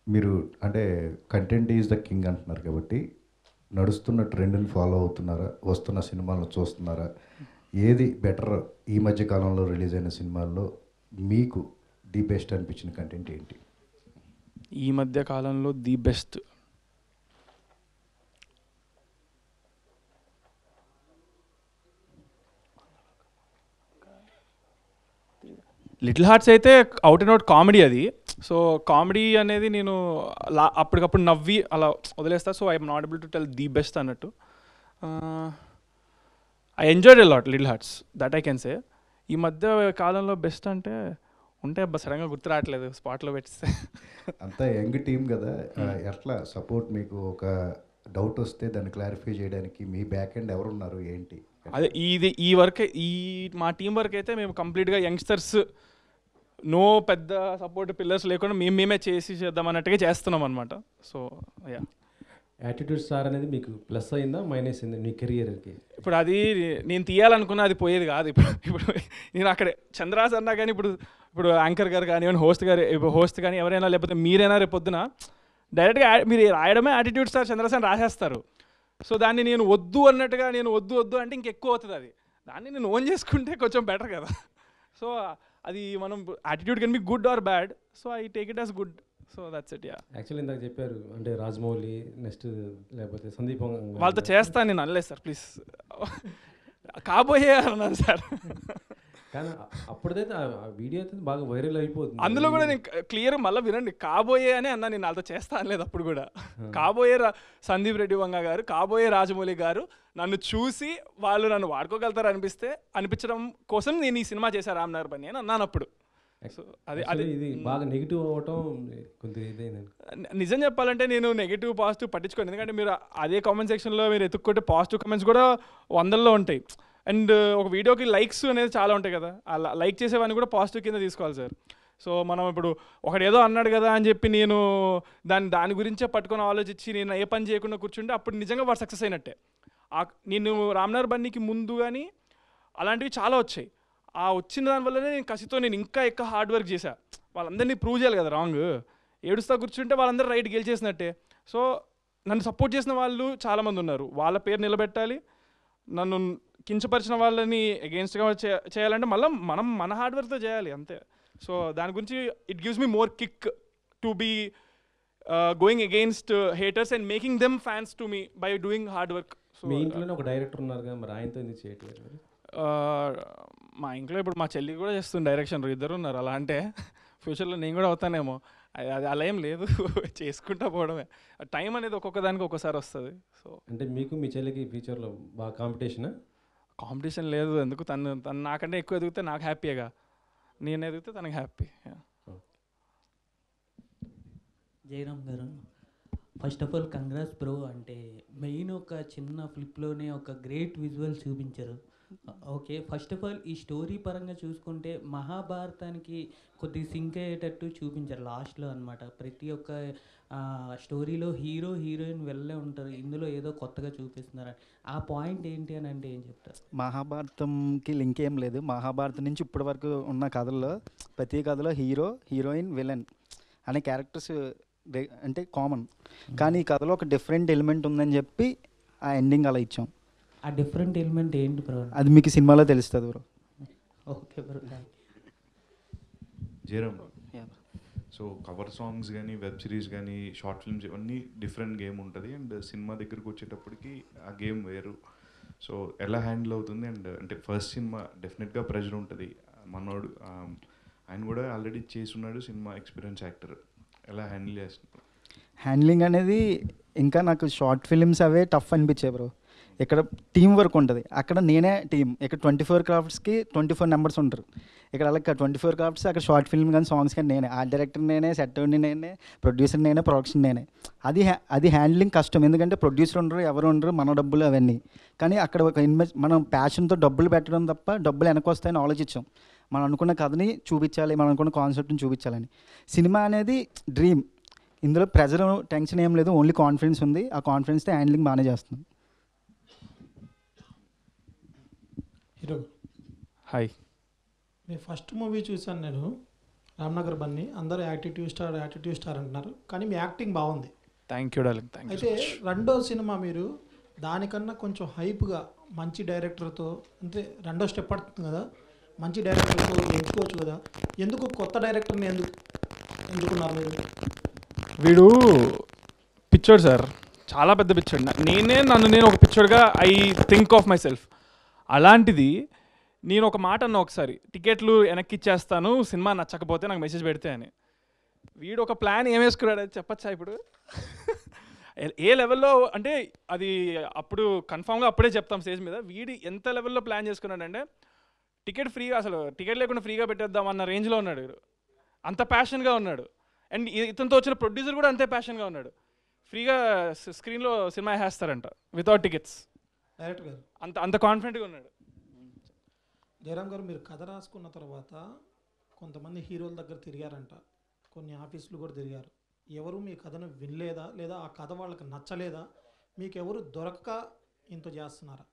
మీరు అంటే కంటెంట్ ఈజ్ ద కింగ్ అంటున్నారు కాబట్టి నడుస్తున్న ట్రెండ్ని ఫాలో అవుతున్నారా, వస్తున్న సినిమాలను చూస్తున్నారా, ఏది బెటర్ ఈ మధ్య కాలంలో రిలీజ్ అయిన సినిమాల్లో మీకు ది బెస్ట్ అనిపించిన కంటెంట్ ఏంటి? ఈ మధ్య కాలంలో ది బెస్ట్ లిటిల్ హార్ట్స్ అయితే అవుట్ అండ్ అవుట్ కామెడీ అది. సో కామెడీ అనేది నేను అప్పటికప్పుడు నవ్వి అలా వదిలేస్తా. So I'm not able to tell the best అన్నట్టు. I enjoyed a lot Little Hearts, that I can say. ఈ మధ్య కాలంలో బెస్ట్ అంటే ఉంటే సడన్గా గుర్తు రావట్లేదు స్పాట్లో పెట్టిస్తే. అంతా యంగ్ టీమ్ కదా, ఎట్లా సపోర్ట్ మీకు ఒక డౌట్ వస్తే దాన్ని క్లారిఫై చేయడానికి మీ బ్యాక్ ఎండ్ ఎవరున్నారు ఏంటి? అదే ఈ వర్క్ మా టీం వర్క్ అయితే మేము కంప్లీట్గా యంగ్స్టర్స్, నో పెద్ద సపోర్ట్ పిల్లర్స్ లేకుండా మేమే చేద్దాం అన్నట్టుగా చేస్తున్నాం అనమాట. సో యా, యాటిట్యూడ్ స్టార్ అనేది మీకు ప్లస్ అయిందా మైనస్ అయిందా మీ కెరియర్కి? ఇప్పుడు అది నేను తీయాలనుకున్నా అది పోయేది కాదు. ఇప్పుడు నేను అక్కడ చంద్రాస్ అన్నా కానీ ఇప్పుడు యాంకర్ గారు కానీ హోస్ట్ కానీ ఎవరైనా లేకపోతే మీరైనా రేపొద్దున డైరెక్ట్గా మీరు రాయడమే యాటిట్యూడ్ స్టార్ చంద్రాస్ అని రాసేస్తారు. సో దాన్ని నేను వద్దు అన్నట్టుగా నేను వద్దు అంటే ఇంకెక్కువ అవుతుంది. అది దాన్ని నేను ఓన్ చేసుకుంటే కొంచెం బెటర్ కదా. సో అది మనం attitude can be good or bad, so I take it as good. So that's it. Yeah, actually ఇందాక చెప్పారు అంటే రాజమౌళి నెక్స్ట్ లేకపోతే సందీప్ వాళ్ళతో చేస్తాను నేను అనలేదు సార్, ప్లీజ్ కాబోయే అన్నాను సార్. కానీ అప్పుడైతే ఆ వీడియో అయితే బాగా వైరల్ అయిపోతుంది. అందులో కూడా నేను క్లియర్ మళ్ళీ వినండి, కాబోయే అని అన్నా, నేను వాళ్ళతో చేస్తా అనలేదు అప్పుడు కూడా. కాబోయే సందీప్ రెడ్డి వంగ గారు, కాబోయే రాజమౌళి గారు నన్ను చూసి వాళ్ళు నన్ను వాడుకోగలుగుతారు అనిపించడం కోసం నేను ఈ సినిమా చేశాను రామ్నగర్ బన్నీ అని అన్నాను అప్పుడు. సో అది ఇది బాగా నెగిటివ్ అవ్వటం కొద్దిగా ఇదైంది. నిజం చెప్పాలంటే నేను నెగిటివ్ పాజిటివ్ పట్టించుకోను, ఎందుకంటే మీరు అదే కామెంట్ సెక్షన్లో మీరు ఎత్తుక్కుంటే పాజిటివ్ కామెంట్స్ కూడా 100లో ఉంటాయి. అండ్ ఒక వీడియోకి లైక్స్ అనేది చాలా ఉంటాయి కదా, అలా లైక్ చేసేవాడిని కూడా పాజిటివ్ కింద తీసుకోవాలి సార్. సో మనం ఇప్పుడు ఒకడు ఏదో అన్నాడు కదా అని చెప్పి నేను దాని గురించే పట్టుకొని ఆలోచించి నేను ఏ పని చేయకుండా కూర్చుంటే అప్పుడు నిజంగా వాడు సక్సెస్ అయినట్టే. నేను రామ్నగర్ బన్నీకి ముందు కానీ అలాంటివి చాలా వచ్చాయి. ఆ వచ్చిన దానివల్లనే నేను కసితో నేను ఇంకా ఎక్కువ హార్డ్ వర్క్ చేశా. వాళ్ళందరినీ ప్రూవ్ చేయాలి కదా, రాంగ్ ఏడుస్తా కూర్చుంటే వాళ్ళందరూ రైట్ గెలిచేసినట్టే. సో నన్ను సపోర్ట్ చేసిన వాళ్ళు చాలామంది ఉన్నారు, వాళ్ళ పేరు నిలబెట్టాలి. నన్ను కించపరిచిన వాళ్ళని అగెయిన్స్ట్గా చేయాలంటే మళ్ళీ మనం మన హార్డ్ వర్క్తో చేయాలి అంతే. సో దాని గురించి it gives me more kick to be going against haters and making them fans to me by doing hard work. So మీ ఇంట్లోనే ఒక డైరెక్టర్ ఉన్నారు కదా, మరి ఆయనతో ఎందుకు చేయట్లేదు? మా ఇంట్లో ఇప్పుడు మా చెల్లి కూడా చేస్తుంది డైరెక్షన్, ఇద్దరు ఉన్నారు. అలా అంటే ఫ్యూచర్లో నేను కూడా అవుతానేమో, అది అలా ఏం లేదు, చేసుకుంటా పోవడమే. టైం అనేది ఒక్కొక్క దానికి ఒక్కోసారి వస్తుంది. సో అంటే మీకు మీ చెల్లికి ఫ్యూచర్లో బాగా కాంపిటీషన్ లేదు, ఎందుకు తను నాకంటే ఎక్కువ ఎదిగితే నాకు హ్యాపీగా, నేను ఎదిగితే తనకు హ్యాపీ. జయరామ్ గారు, first of all congrats bro. అంటే మెయిన్ ఒక చిన్న ఫ్లిప్లోనే ఒక గ్రేట్ విజువల్ చూపించారు. ఓకే, ఫస్ట్ ఆఫ్ ఆల్ ఈ స్టోరీ పరంగా చూసుకుంటే మహాభారతానికి కొద్దిగా సింక్ అయ్యేటట్టు చూపించారు లాస్ట్లో అనమాట. ప్రతి ఒక్క స్టోరీలో హీరో హీరోయిన్ వెళ్ళే ఉంటారు, ఇందులో ఏదో కొత్తగా చూపిస్తున్నారు. ఆ పాయింట్ ఏంటి అని అంటే ఏం చెప్తారు? మహాభారతంకి లింక్ ఏం లేదు. మహాభారతం నుంచి ఇప్పటి వరకు ఉన్న కథల్లో ప్రతి కథలో హీరో హీరోయిన్ విలన్ అనే క్యారెక్టర్స్ అంటే కామన్, కానీ ఈ కథలో ఒక డిఫరెంట్ ఎలిమెంట్ ఉందని చెప్పి ఆ ఎండింగ్ అలా ఇచ్చాం. ఆ డిఫరెంట్ ఎలిమెంట్ ఏంటి బ్రో? అది మీకు సినిమాలో తెలుస్తుంది bro. Okay bro. Jayaram, so cover songs కానీ వెబ్ సిరీస్ కానీ షార్ట్ ఫిల్మ్స్ ఇవన్నీ డిఫరెంట్ గేమ్ ఉంటుంది, అండ్ సినిమా దగ్గరకు వచ్చేటప్పటికి ఆ గేమ్ వేరు. సో ఎలా హ్యాండిల్ అవుతుంది? అండ్ అంటే ఫస్ట్ సినిమా డెఫినెట్గా ప్రెషర్ ఉంటుంది. మనోడు ఆయన కూడా ఆల్రెడీ చేసున్నాడు, సినిమా ఎక్స్పీరియన్స్ యాక్టర్, ఎలా హ్యాండిల్ చేస్తున్నారు? హ్యాండ్లింగ్ అనేది ఇంకా నాకు షార్ట్ ఫిలిమ్స్ అవే టఫ్ అనిపించాయి బ్రో. ఇక్కడ టీం వర్క్ ఉంటుంది, అక్కడ నేనే టీం. ఇక్కడ 24 క్రాఫ్ట్స్కి 24 మెంబర్స్ ఉంటారు. ఇక్కడ అలా 24 క్రాఫ్ట్స్, అక్కడ షార్ట్ ఫిల్మ్ కానీ సాంగ్స్ కానీ నేనే, ఆర్ట్ డైరెక్టర్ నేనే, సెట్టర్ని నేనే, ప్రొడ్యూసర్ నేనే, ప్రొడక్షన్ నేనే. అది హ్యాండ్లింగ్ కష్టం, ఎందుకంటే ప్రొడ్యూసర్ ఉండరు, ఎవరు ఉండరు, మన డబ్బులు అవన్నీ. కానీ అక్కడ ఒక మనం ప్యాషన్తో డబ్బులు పెట్టడం తప్ప డబ్బులు వెనక వస్తాయని ఆలోచించాం. మనం అనుకున్న కథని చూపించాలి, మనం అనుకున్న కాన్సెప్ట్ని చూపించాలని. సినిమా అనేది డ్రీమ్, ఇందులో ప్రెజర్ టెన్షన్ ఏం లేదు, ఓన్లీ కాన్ఫిడెన్స్ ఉంది. ఆ కాన్ఫిడెన్స్తో హ్యాండ్లింగ్ బాగానే చేస్తున్నాం. హీరో హాయ్, మీ ఫస్ట్ మూవీ చూశాను నేను, రామ్నగర్ బన్నీ. అందరూ యాటిట్యూడ్ స్టార్ అంటున్నారు, కానీ మీ యాక్టింగ్ బాగుంది. Thank you darling, thank you. అయితే రెండో సినిమా మీరు దానికన్నా కొంచెం హైప్గా మంచి డైరెక్టర్తో, అంటే రెండో స్టెప్ పడుతుంది కదా, మంచి డైరెక్టర్తో ఎంచుకోవచ్చు కదా, ఎందుకు కొత్త డైరెక్టర్ని ఎందుకున్నారు మీరు? వీడు పిచ్చోడు సార్, చాలా పెద్ద పిచ్చోడు. నేను ఒక పిచ్చోడుగా I think of my self. అలాంటిది నేను ఒక మాట అన్నా ఒకసారి, టికెట్లు వెనక్కి ఇచ్చేస్తాను సినిమా నచ్చకపోతే నాకు మెసేజ్ పెడితే అని. వీడు ఒక ప్లాన్ ఏం వేసుకున్నాడు అది చెప్పచ్చా ఇప్పుడు? ఏ లెవెల్లో అంటే అది అప్పుడు కన్ఫామ్గా అప్పుడే చెప్తాం స్టేజ్ మీద. వీడి ఎంత లెవెల్లో ప్లాన్ చేసుకున్నాడంటే టికెట్ ఫ్రీగా, అసలు టికెట్ లేకుండా ఫ్రీగా పెట్టేద్దాం అన్న రేంజ్లో ఉన్నాడు వీడు. అంత ప్యాషన్గా ఉన్నాడు. అండ్ ఇతనితో వచ్చిన ప్రొడ్యూసర్ కూడా అంతే ప్యాషన్గా ఉన్నాడు. ఫ్రీగా స్క్రీన్లో సినిమా వేస్తారంట వితౌట్ టికెట్స్. డైరెక్టర్ గారు అంత కాన్ఫిడెంట్గా ఉన్నాడు. జయరామ్ గారు, మీరు కథ రాసుకున్న తర్వాత కొంతమంది హీరోల దగ్గర తిరిగారంట, కొన్ని ఆఫీసులు కూడా తిరిగారు. ఎవరు మీ కథను వినలేదా, లేదా ఆ కథ వాళ్ళకి నచ్చలేదా, మీకు ఎవరు దొరక్క ఇంత చేస్తున్నారా?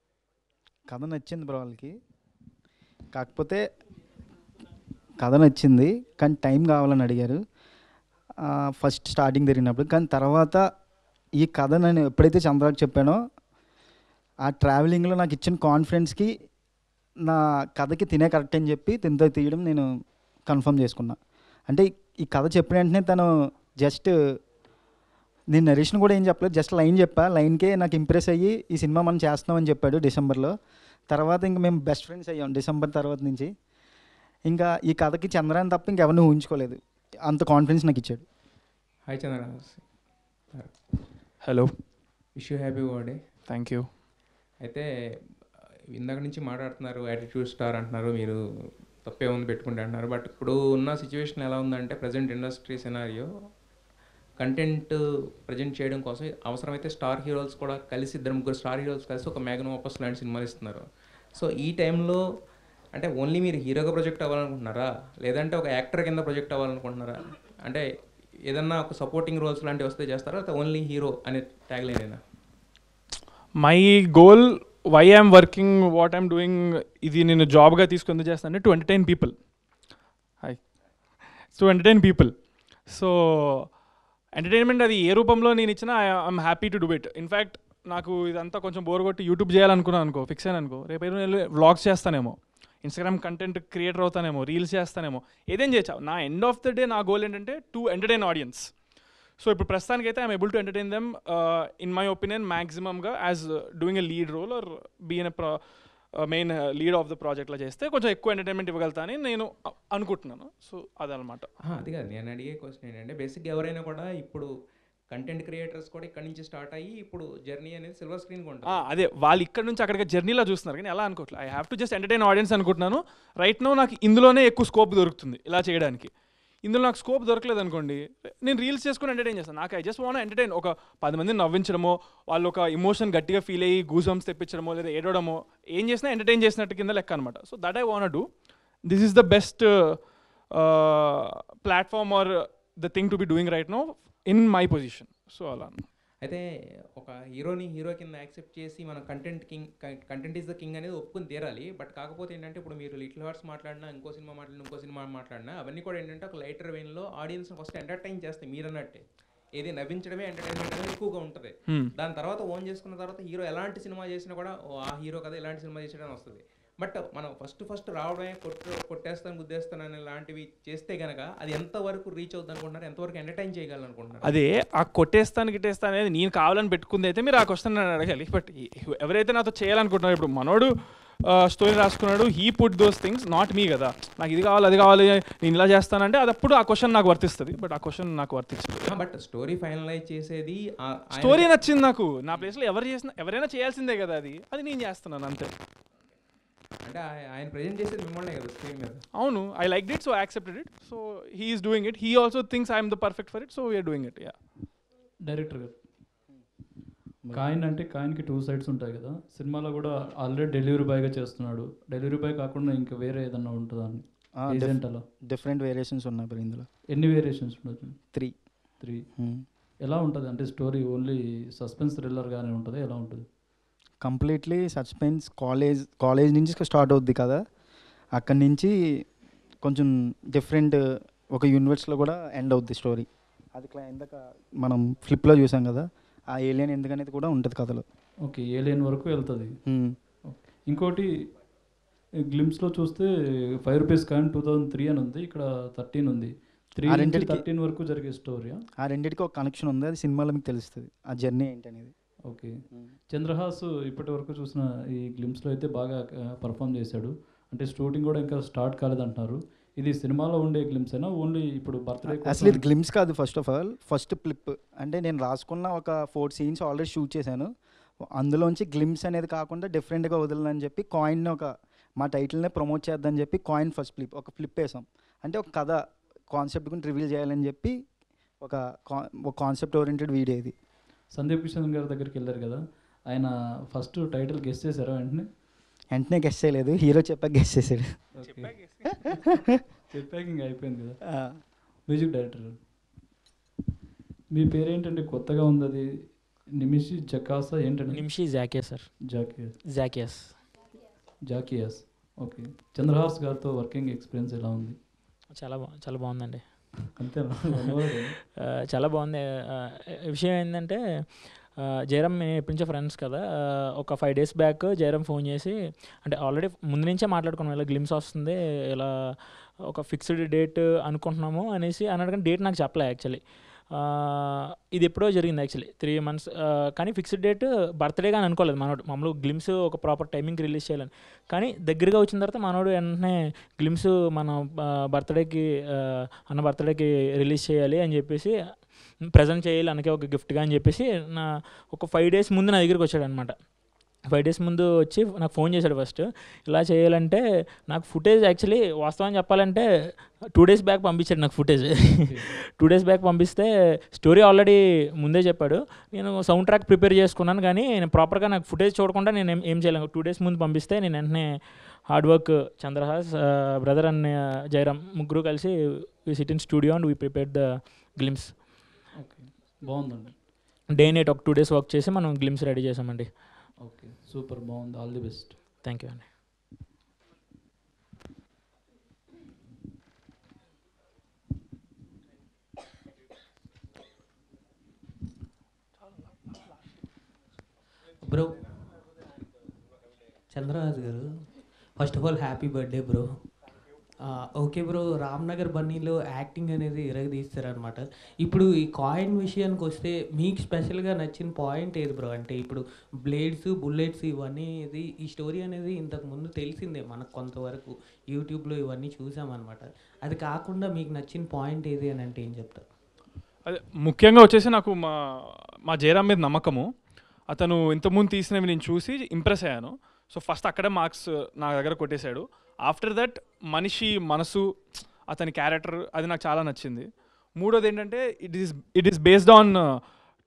కథ నచ్చింది బ్రో వాళ్ళకి, కాకపోతే కథ నచ్చింది కానీ టైం కావాలని అడిగారు ఫస్ట్ స్టార్టింగ్ జరిగినప్పుడు. కానీ తర్వాత ఈ కథ నేను ఎప్పుడైతే చంద్రాకి చెప్పానో ఆ ట్రావెలింగ్లో నాకు ఇచ్చిన కాన్ఫిడెన్స్కి నా కథకి తినే కరెక్ట్ అని చెప్పి తినతో తీయడం నేను కన్ఫర్మ్ చేసుకున్నా. అంటే ఈ కథ చెప్పిన వెంటనే తను జస్ట్ నేను నరేషన్ కూడా ఏం చెప్పలేదు, జస్ట్ లైన్ చెప్పా, లైన్కే నాకు ఇంప్రెస్ అయ్యి ఈ సినిమా మనం చేస్తున్నామని చెప్పాడు డిసెంబర్లో. తర్వాత ఇంక మేము బెస్ట్ ఫ్రెండ్స్ అయ్యాం డిసెంబర్ తర్వాత నుంచి. ఇంకా ఈ కథకి చంద్రాన్ని తప్ప ఇంకెవరిని ఊహించుకోలేదు, అంత కాన్ఫిడెన్స్ నాకు ఇచ్చాడు. Hi Chandra. Hello, wish you happy birthday. Thank you. అయితే ఇందాక నుంచి మాట్లాడుతున్నారు యాటిట్యూడ్ స్టార్ అంటున్నారు, మీరు తప్పే ఉంది పెట్టుకుంటే అంటున్నారు. బట్ ఇప్పుడు ఉన్న సిచ్యువేషన్ ఎలా ఉందంటే present industry scenario content present చేయడం కోసం అవసరమైతే స్టార్ హీరోస్ కూడా కలిసి, ఇద్దరు ముగ్గురు స్టార్ హీరోస్ కలిసి ఒక మ్యాగ్నమ్ ఆపస్ లాంటి సినిమాలు ఇస్తున్నారు. సో ఈ టైంలో అంటే ఓన్లీ మీరు హీరోగా ప్రొజెక్ట్ అవ్వాలనుకుంటున్నారా, లేదంటే ఒక యాక్టర్ కింద ప్రొజెక్ట్ అవ్వాలనుకుంటున్నారా? అంటే ఏదన్నా ఒక సపోర్టింగ్ రోల్స్ లాంటివి వస్తే చేస్తారా, లేకపోతే ఓన్లీ హీరో అనే tag line? My goal, why I'm working, what I'm doing, ఇది నేను జాబ్గా తీసుకొని చేస్తాను to entertain people. So entertainment అది ఏ రూపంలో నేను ఇచ్చినా I'm happy to do it. In fact నాకు ఇదంతా కొంచెం బోర్ కొట్టి యూట్యూబ్ చేయాలనుకున్నాను అనుకో, ఫిక్స్ అయ్యాను అనుకో, రేపు నేను వ్లాగ్స్ చేస్తానేమో, ఇన్స్టాగ్రామ్ కంటెంట్ క్రియేటర్ అవుతానేమో, రీల్స్ చేస్తానేమో, ఏదేం చేయొచ్చు. నా ఎండ్ ఆఫ్ ద డే నా గోల్ ఏంటంటే టు ఎంటర్టైన్ ఆడియన్స్. సో ఇప్పుడు ప్రస్తుతానికైతే I'm able to entertain them in my opinion మ్యాక్సిమమ్గా as doing a lead role or been a main lead of the ప్రాజెక్ట్లో చేస్తే కొంచెం ఎక్కువ ఎంటర్టైన్మెంట్ ఇవ్వగలుగుతానని నేను అనుకుంటున్నాను. సో అదనమాట. అది కాదు నేను అడిగే క్వశ్చన్ ఏంటంటే బేసిక్గా ఎవరైనా కూడా ఇప్పుడు కంటెంట్ క్రియేటర్స్ కూడా ఇక్కడ నుంచి స్టార్ట్ అయ్యి ఇప్పుడు జర్నీ అనేది సిల్వర్ స్క్రీన్ ఉంటుంది. అదే వాళ్ళు ఇక్కడ నుంచి అక్కడికి జర్నీలో చూస్తున్నారు, కానీ ఎలా అనుకోవట్లేదు. I have to just entertain audience అనుకుంటున్నాను. రైట్ నో నాకు ఇందులోనే ఎక్కువ స్కోప్ దొరుకుతుంది ఇలా చేయడానికి. ఇందులో నాకు స్కోప్ దొరకలేదు అనుకోండి, నేను రీల్స్ చేసుకుని ఎంటర్టైన్ చేస్తాను. నాకు ఐ జస్ట్ వాంట్ ఎంటర్టైన్, ఒక 10 మందిని నవ్వించడమో, వాళ్ళు ఒక ఇమోషన్ గట్టిగా ఫీల్ అయ్యి గూజంస్ తెప్పించడమో, లేదా ఏడవడమో, ఏం చేసినా ఎంటర్టైన్ చేసినట్టు కింద లెక్క అనమాట. So that I want do. This is the best platform or the thing to be doing right no in my position. So అలా. అయితే ఒక హీరోని హీరో కింద యాక్సెప్ట్ చేసి మనం కంటెంట్ ఈజ్ ద కింగ్ అనేది ఒప్పుకొని తీరాలి. బట్ కాకపోతే ఏంటంటే ఇప్పుడు మీరు లిటిల్ హార్ట్స్ మాట్లాడినా, ఇంకో సినిమా మాట్లాడినా అవన్నీ కూడా ఏంటంటే ఒక లైటర్ వెయిన్లో ఆడియన్స్ని ఫస్ట్ ఎంటర్టైన్ చేస్తాయి. మీరు అన్నట్టే ఏది నవ్వించడమే ఎంటర్టైన్మెంట్ అనేది ఎక్కువగా ఉంటుంది. దాని తర్వాత ఓన్ చేసుకున్న తర్వాత హీరో ఎలాంటి సినిమా చేసినా కూడా ఆ హీరో కదా ఎలాంటి సినిమా చేసేయడం వస్తుంది. బట్ మనం ఫస్ట్ రావడమే కొట్టేస్తాను గుద్దేస్తాను అనే లాంటివి చేస్తే కనుక అది ఎంతవరకు రీచ్ అవుతుంది అనుకుంటున్నారు, ఎంతవరకు ఎంటర్టైన్ చేయగలనుకుంటున్నారు? అదే ఆ కొట్టేస్తాను గిట్టేస్తాను అనేది నేను కావాలని పెట్టుకుంది అయితే మీరు ఆ క్వశ్చన్ నన్ను అడగాలి. బట్ ఎవరైతే నాతో చేయాలనుకుంటున్నారు, ఇప్పుడు మనోడు స్టోరీ రాసుకున్నాడు, he put those things, not me కదా. నాకు ఇది కావాలి అది కావాలి నేను ఇలా చేస్తానంటే అది అప్పుడు ఆ క్వశ్చన్ నాకు వర్తిస్తుంది. బట్ ఆ క్వశ్చన్ నాకు వర్తించదు. బట్ స్టోరీ ఫైనలైజ్ చేసేది స్టోరీ నచ్చింది నాకు. నా ప్లేస్లో ఎవరైనా చేయాల్సిందే కదా, అది నేను చేస్తున్నాను అంతే. అంటే ఆయన ప్రెజెంట్ చేసేది మిమ్మల్ని కదా స్క్రీన్ మీద. అవును, I like it, so I accepted it. So he is doing it. He also thinks I'm the perfect for it, so we're doing it. Yeah. Director గారు, కాయిన్ అంటే కాయిన్కి 2 సైడ్స్ ఉంటాయి కదా. సినిమాలో కూడా ఆల్రెడీ డెలివరీ బాయ్గా చేస్తున్నాడు. డెలివరీ బాయ్ కాకుండా ఇంకా వేరే ఏదన్నా ఉంటుందా అని? ఏజెంట్ అలా డిఫరెంట్ వేరియేషన్స్ ఉన్నాయి బ్రో ఇందులో. ఎన్ని వేరియేషన్స్ ఉండొచ్చు? 3. ఎలా ఉంటుంది అంటే స్టోరీ ఓన్లీ సస్పెన్స్ థ్రిల్లర్గానే ఉంటుంది, ఎలా ఉంటుంది? Completely suspense. కాలేజ్ నుంచి స్టార్ట్ అవుద్ది కదా, అక్కడి నుంచి కొంచెం డిఫరెంట్ ఒక యూనివర్స్లో కూడా ఎండ్ అవుద్ది స్టోరీ. అది ఇందాక మనం ఫ్లిప్లో చూసాం కదా, ఆ ఏలియన్ ఎందుకనేది కూడా ఉంటుంది కథలో. ఓకే, ఏలియన్ వరకు వెళ్తుంది. ఇంకోటి గ్లిమ్స్లో చూస్తే ₹5 కాయిన్ 2003 అని ఉంది, ఇక్కడ 13 ఉంది. 3 నుంచి 13 వరకు జరిగే స్టోరీ. ఆ రెండింటికి ఒక కనెక్షన్ ఉంది, అది సినిమాలో మీకు తెలుస్తుంది ఆ జర్నీ ఏంటనేది. ఓకే, చంద్రహాస్ ఇప్పటి వరకు చూసిన ఈ గ్లిమ్స్లో అయితే బాగా పర్ఫామ్ చేశాడు. అంటే షూటింగ్ కూడా ఇంకా స్టార్ట్ కాలేదంటున్నారు. ఇది సినిమాలో ఉండే గ్లిమ్స్ అయినా ఓన్లీ ఇప్పుడు బర్త్డే? అసలు ఇది గ్లిమ్స్ కాదు, first of all first clip. అంటే నేను రాసుకున్న ఒక 4 సీన్స్ ఆల్రెడీ షూట్ చేశాను, అందులోంచి గ్లిమ్స్ అనేది కాకుండా డిఫరెంట్గా వదలని చెప్పి కాయిన్ ఒక మా టైటిల్నే ప్రమోట్ చేద్దామని చెప్పి కాయిన్ ఫస్ట్ ఫ్లిప్ ఒక ఫ్లిప్ వేసాం. అంటే ఒక కథ కాన్సెప్ట్ గురించి రివీల్ చేయాలని చెప్పి ఒక కాన్సెప్ట్ ఓరియంటెడ్ వీడియో ఇది. సందీప్ కిషన్ గారి దగ్గరికి వెళ్ళారు కదా, ఆయన ఫస్ట్ టైటిల్ గెస్ట్ చేశారా? వెంటనే గెస్ట్ చేయలేదు, హీరో చెప్పాక గెస్ట్ చేశాడు. చెప్పాక ఇంకా అయిపోయింది కదా. మ్యూజిక్ డైరెక్టర్ మీ పేరేంటంటే కొత్తగా ఉంది, అది నిమిషి జకాసా ఏంటంటే? నిమిషి జాకియా సార్. జాకియాస్. ఓకే, చంద్రహాస్ గారితో వర్కింగ్ ఎక్స్పీరియన్స్ ఎలా ఉంది? చాలా బాగుందండి. అంతేనా? చాలా బాగుంది. విషయం ఏంటంటే జయరామ్ మేము ఎప్పటి నుంచో ఫ్రెండ్స్ కదా, ఒక 5 days బ్యాక్ జయరామ్ ఫోన్ చేసి, అంటే ఆల్రెడీ ముందు నుంచే మాట్లాడుకున్నాం ఇలా గ్లిమ్స్ వస్తుంది, ఇలా ఒక ఫిక్స్డ్ డేట్ అనుకుంటున్నాము అనేసి అన్నాడు. కానీ డేట్ నాకు చెప్పలే యాక్చువల్లీ. ఇది ఎప్పుడో జరిగింది యాక్చువల్లీ 3 months, కానీ ఫిక్స్డ్ డేట్ బర్త్డేగా అని అనుకోలేదు మనోడు. మామూలు గ్లిమ్స్ ఒక ప్రాపర్ టైమింగ్కి రిలీజ్ చేయాలని, కానీ దగ్గరగా వచ్చిన తర్వాత మనోడు వెంటనే గ్లిమ్స్ మన బర్త్డేకి అన్న బర్త్డేకి రిలీజ్ చేయాలి అని చెప్పేసి, ప్రజెంట్ చేయాలి అనకే ఒక గిఫ్ట్గా అని చెప్పేసి నా ఒక 5 days ముందు నా దగ్గరికి వచ్చాడు అనమాట. 5 days ముందు వచ్చి నాకు ఫోన్ చేశాడు. ఫస్ట్ ఇలా చేయాలంటే నాకు ఫుటేజ్ యాక్చువల్లీ వాస్తవం చెప్పాలంటే 2 days బ్యాక్ పంపించాడు నాకు ఫుటేజ్. 2 days బ్యాక్ పంపిస్తే స్టోరీ ఆల్రెడీ ముందే చెప్పాడు. నేను సౌండ్ ట్రాక్ ప్రిపేర్ చేసుకున్నాను, కానీ నేను ప్రాపర్గా నాకు ఫుటేజ్ చూడకుండా నేను ఏం చేయలేను. 2 days ముందు పంపిస్తే నేను వెంటనే hard work Chandrahas brother and Jayaram ముగ్గురు కలిసి we sit in studio and we prepare the glimpse. Okay, బాగుందండి. డే నైట్ ఒక 2 days వర్క్ చేసి మనం గ్లిమ్స్ రెడీ చేసామండి. ఓకే, సూపర్, బాగుంది. All the best. Thank you అండి. బ్రో చంద్రరాజ్ గారు, first of all happy birthday bro. Okay bro, Ramnagar బన్నీలో acting అనేది ఇరగదీస్తారనమాట. ఇప్పుడు ఈ కాయిన్ విషయానికి వస్తే మీకు స్పెషల్గా నచ్చిన పాయింట్ ఏది బ్రో? అంటే ఇప్పుడు బ్లేడ్స్, బుల్లెట్స్ ఇవన్నీ ఈ స్టోరీ అనేది ఇంతకు ముందు తెలిసిందే మనకు కొంతవరకు, యూట్యూబ్లో ఇవన్నీ చూసామన్నమాట. అది కాకుండా మీకు నచ్చిన పాయింట్ ఏది అని అంటే ఏం చెప్తారు? అదే ముఖ్యంగా వచ్చేసి నాకు మా జయరామ్ మీద నమ్మకము. అతను ఇంతకుముందు తీసినవి నేను చూసి ఇంప్రెస్ అయ్యాను. సో ఫస్ట్ అక్కడే మార్క్స్ నా దగ్గర కొట్టేశాడు. ఆఫ్టర్ దట్ మనిషి మనసు, అతని క్యారెక్టర్ అది నాకు చాలా నచ్చింది. మూడోది ఏంటంటే it is based on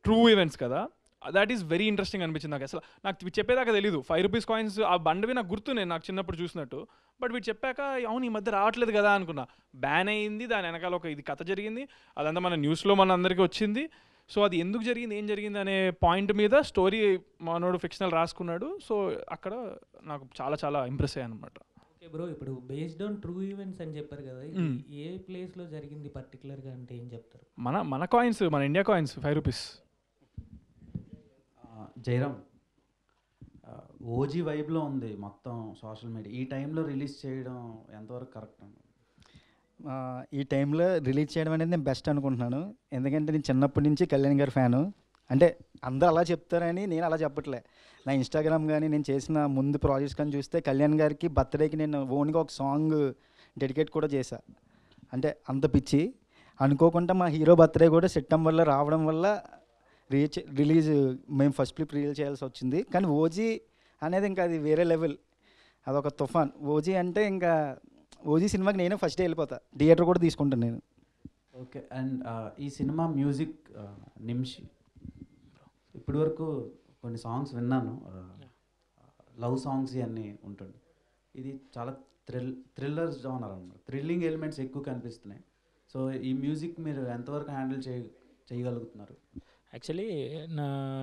true events కదా, దట్ ఈస్ వెరీ ఇంట్రెస్టింగ్ అనిపించింది నాకు. అసలు నాకు చెప్పేదాకా తెలీదు. ₹5 కాయిన్స్ ఆ బండవి నాకు గుర్తున్నాయి నాకు చిన్నప్పుడు చూసినట్టు. బట్ వీటి చెప్పాక అవును ఈ మధ్య రావట్లేదు కదా అనుకున్నా. బ్యాన్ అయ్యింది, దాని వెనకాల ఒక ఇది కథ జరిగింది, అదంతా మన న్యూస్లో మన అందరికీ వచ్చింది. సో అది ఎందుకు జరిగింది, ఏం జరిగింది అనే పాయింట్ మీద స్టోరీ మనోడు ఫిక్షనల్ రాసుకున్నాడు. సో అక్కడ నాకు చాలా చాలా ఇంప్రెస్ అయ్యాను అనమాట. ఓకే బ్రో, ఇప్పుడు బేస్డ్ ఆన్ ట్రూ ఈవెంట్స్ అని చెప్పారు కదా, ఏ ప్లేస్లో జరిగింది పర్టికులర్గా అంటే ఏం చెప్తారు? మన కాయిన్స్, మన ఇండియా కాయిన్స్ ₹5. జయరామ్, ఓజీ వైబ్లో ఉంది మొత్తం సోషల్ మీడియా. ఈ టైంలో రిలీజ్ చేయడం ఎంతవరకు కరెక్ట్ అండి? ఈ టైంలో రిలీజ్ చేయడం అనేది నేను బెస్ట్ అనుకుంటున్నాను. ఎందుకంటే నేను చిన్నప్పటి నుంచి కళ్యాణ్ గారి ఫ్యాను. అంటే అందరూ అలా చెప్తారని నేను అలా చెప్పట్లే. నా ఇన్స్టాగ్రామ్ కానీ నేను చేసిన ముందు ప్రాజెక్ట్స్ కానీ చూస్తే కళ్యాణ్ గారికి బర్త్డేకి నేను ఓన్గా ఒక సాంగ్ డెడికేట్ కూడా చేశా. అంటే అంత పిచ్చి. అనుకోకుండా మా హీరో బర్త్డే కూడా సెప్టెంబర్లో రావడం వల్ల రిలీజ్ మేము ఫస్ట్ క్లిప్ రిలీజ్ చేయాల్సి వచ్చింది. కానీ ఓజీ అనేది ఇంకా అది వేరే లెవెల్, అదొక తుఫాన్. ఓజీ అంటే ఇంకా ఓజీ సినిమాకి నేనే ఫస్ట్ డే వెళ్ళిపోతా, థియేటర్ కూడా తీసుకుంటాను నేను. ఓకే, అండ్ ఈ సినిమా మ్యూజిక్ నిమిషి ఇప్పటి వరకు కొన్ని సాంగ్స్ విన్నాను, లవ్ సాంగ్స్ ఇవన్నీ ఉంటుంది. ఇది చాలా థ్రిల్లర్ జానర్ అన్నమాట, థ్రిల్లింగ్ ఎలిమెంట్స్ ఎక్కువ కనిపిస్తున్నాయి. సో ఈ మ్యూజిక్ మీరు ఎంతవరకు హ్యాండిల్ చేయగలుగుతున్నారు? యాక్చువల్లీ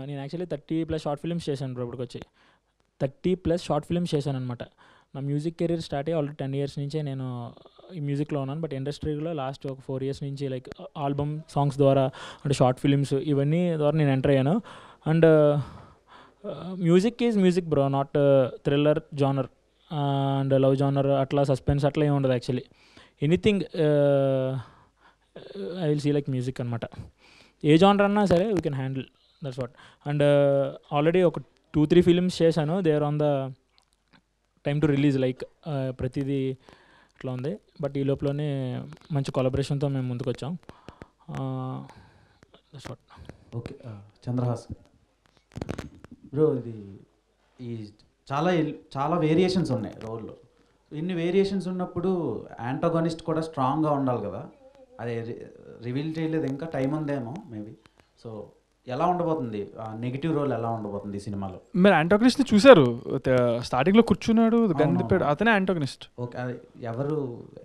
నేను 30+ షార్ట్ ఫిల్మ్స్ చేశాను బ్రో. ఇప్పటికి వచ్చి 30+ షార్ట్ ఫిల్మ్స్ చేశాను అనమాట. నా మ్యూజిక్ కెరీర్ స్టార్ట్ అయ్యి ఆల్రెడీ 10 years నుంచే నేను ఈ మ్యూజిక్లో ఉన్నాను. బట్ ఇండస్ట్రీలో లాస్ట్ ఒక 4 years నుంచి లైక్ ఆల్బమ్ సాంగ్స్ ద్వారా అంటే షార్ట్ ఫిలిమ్స్ ఇవన్నీ ద్వారా నేను ఎంటర్ అయ్యాను. And music is music bro, not thriller genre and love genre అట్లా సస్పెన్స్ అట్లా ఏమి ఉండదు. Actually anything I will see like music అనమాట. ఏ జానర్ అన్నా సరే we can handle, that's what. And already ఒక 2-3 ఫిలిమ్స్ చేశాను, they are on the time to release, like ప్రతిదీ ఇట్లా ఉంది. బట్ ఈ లోపలనే మంచి కొలాబరేషన్తో మేము ముందుకు వచ్చాం. That's what. Okay, Chandrahas bro, ఇది ఈ చాలా వేరియేషన్స్ ఉన్నాయి రోల్లో. ఇన్ని వేరియేషన్స్ ఉన్నప్పుడు యాంటోగనిస్ట్ కూడా స్ట్రాంగ్గా ఉండాలి కదా, అదే రివీల్ చేయలేదు, ఇంకా టైం ఉందేమో మేబీ. సో ఎలా ఉండబోతుంది నెగిటివ్ రోల్, ఎలా ఉండబోతుంది ఈ సినిమాలో? మీరు యాంటోగనిస్ట్ని చూశారు, స్టార్టింగ్లో కూర్చున్నాడు గన్ తిప్పాడు, అతనే యాంటోగనిస్ట్. ఓకే, అది ఎవరు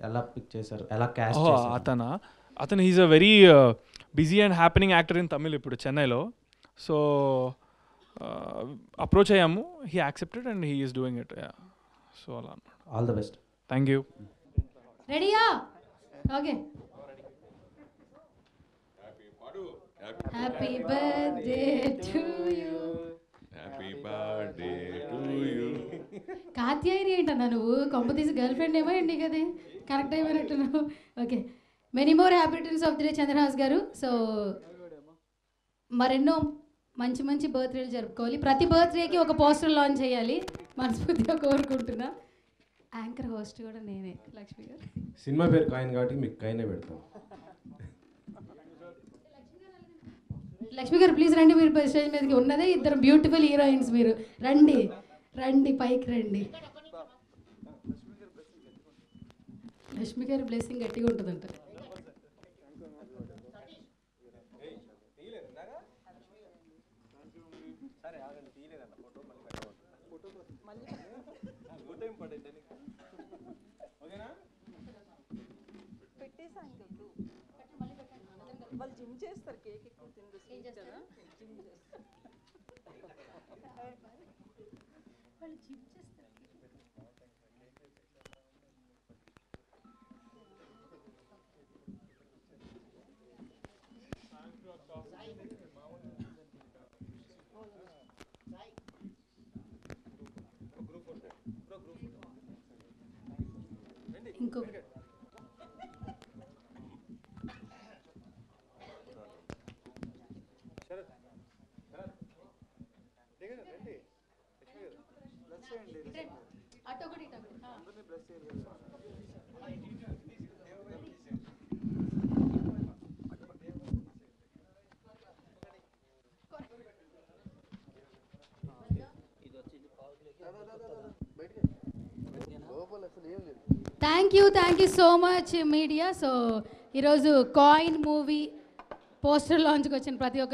ఎలా పిక్ చేశారు, ఎలా క్యాస్ట్ చేశారు? అతను he's a very busy and happening actor in Tamil ఇప్పుడు చెన్నైలో. సో అప్రోచ్ అయ్యాము, he accepted and he is doing it. So అలా అన్నాడు. All the best. Thank you. రెడీయా? Okay. Happy birthday to you. Happy birthday to you. Katyayani ఏంటన్నా నువ్వు? కొంప తీసి గర్ల్ ఫ్రెండ్ ఏమో ఏంటి కదా, కరెక్ట్ అయిపోయినట్టున్నావు. Okay, many more happy returns of the day Chandrahas గారు. సో మరెన్నో మంచి మంచి బర్త్డేలు జరుపుకోవాలి. ప్రతి బర్త్డేకి ఒక పోస్టర్ లాంచ్ చేయాలి మనస్ఫూర్తిగా కోరుకుంటున్నా. యాంకర్ హోస్ట్ కూడా నేనే, లక్ష్మి గారు. సినిమా పేరు కాయిన్ కాబట్టి మీకు కాయినే పెడతాం. లక్ష్మి గారు ప్లీజ్ రండి, మీరు స్టేజ్ మీదకి. ఉన్నదే ఇద్దరు బ్యూటిఫుల్ హీరోయిన్స్, మీరు రండి రండి పైకి రండి. లక్ష్మి గారి బ్లెస్సింగ్ గట్టిగా ఉంటుందంట. వాళ్ళు జిమ్ చేస్తారు, కేక్ ఎక్కువ తింటారు కదా, జిమ్ చేస్తారు. ఇంకో thank you so much media. So ఈరోజు కాయిన్ మూవీ పోస్టర్ లాంచ్కి వచ్చిన ప్రతి ఒక్కరు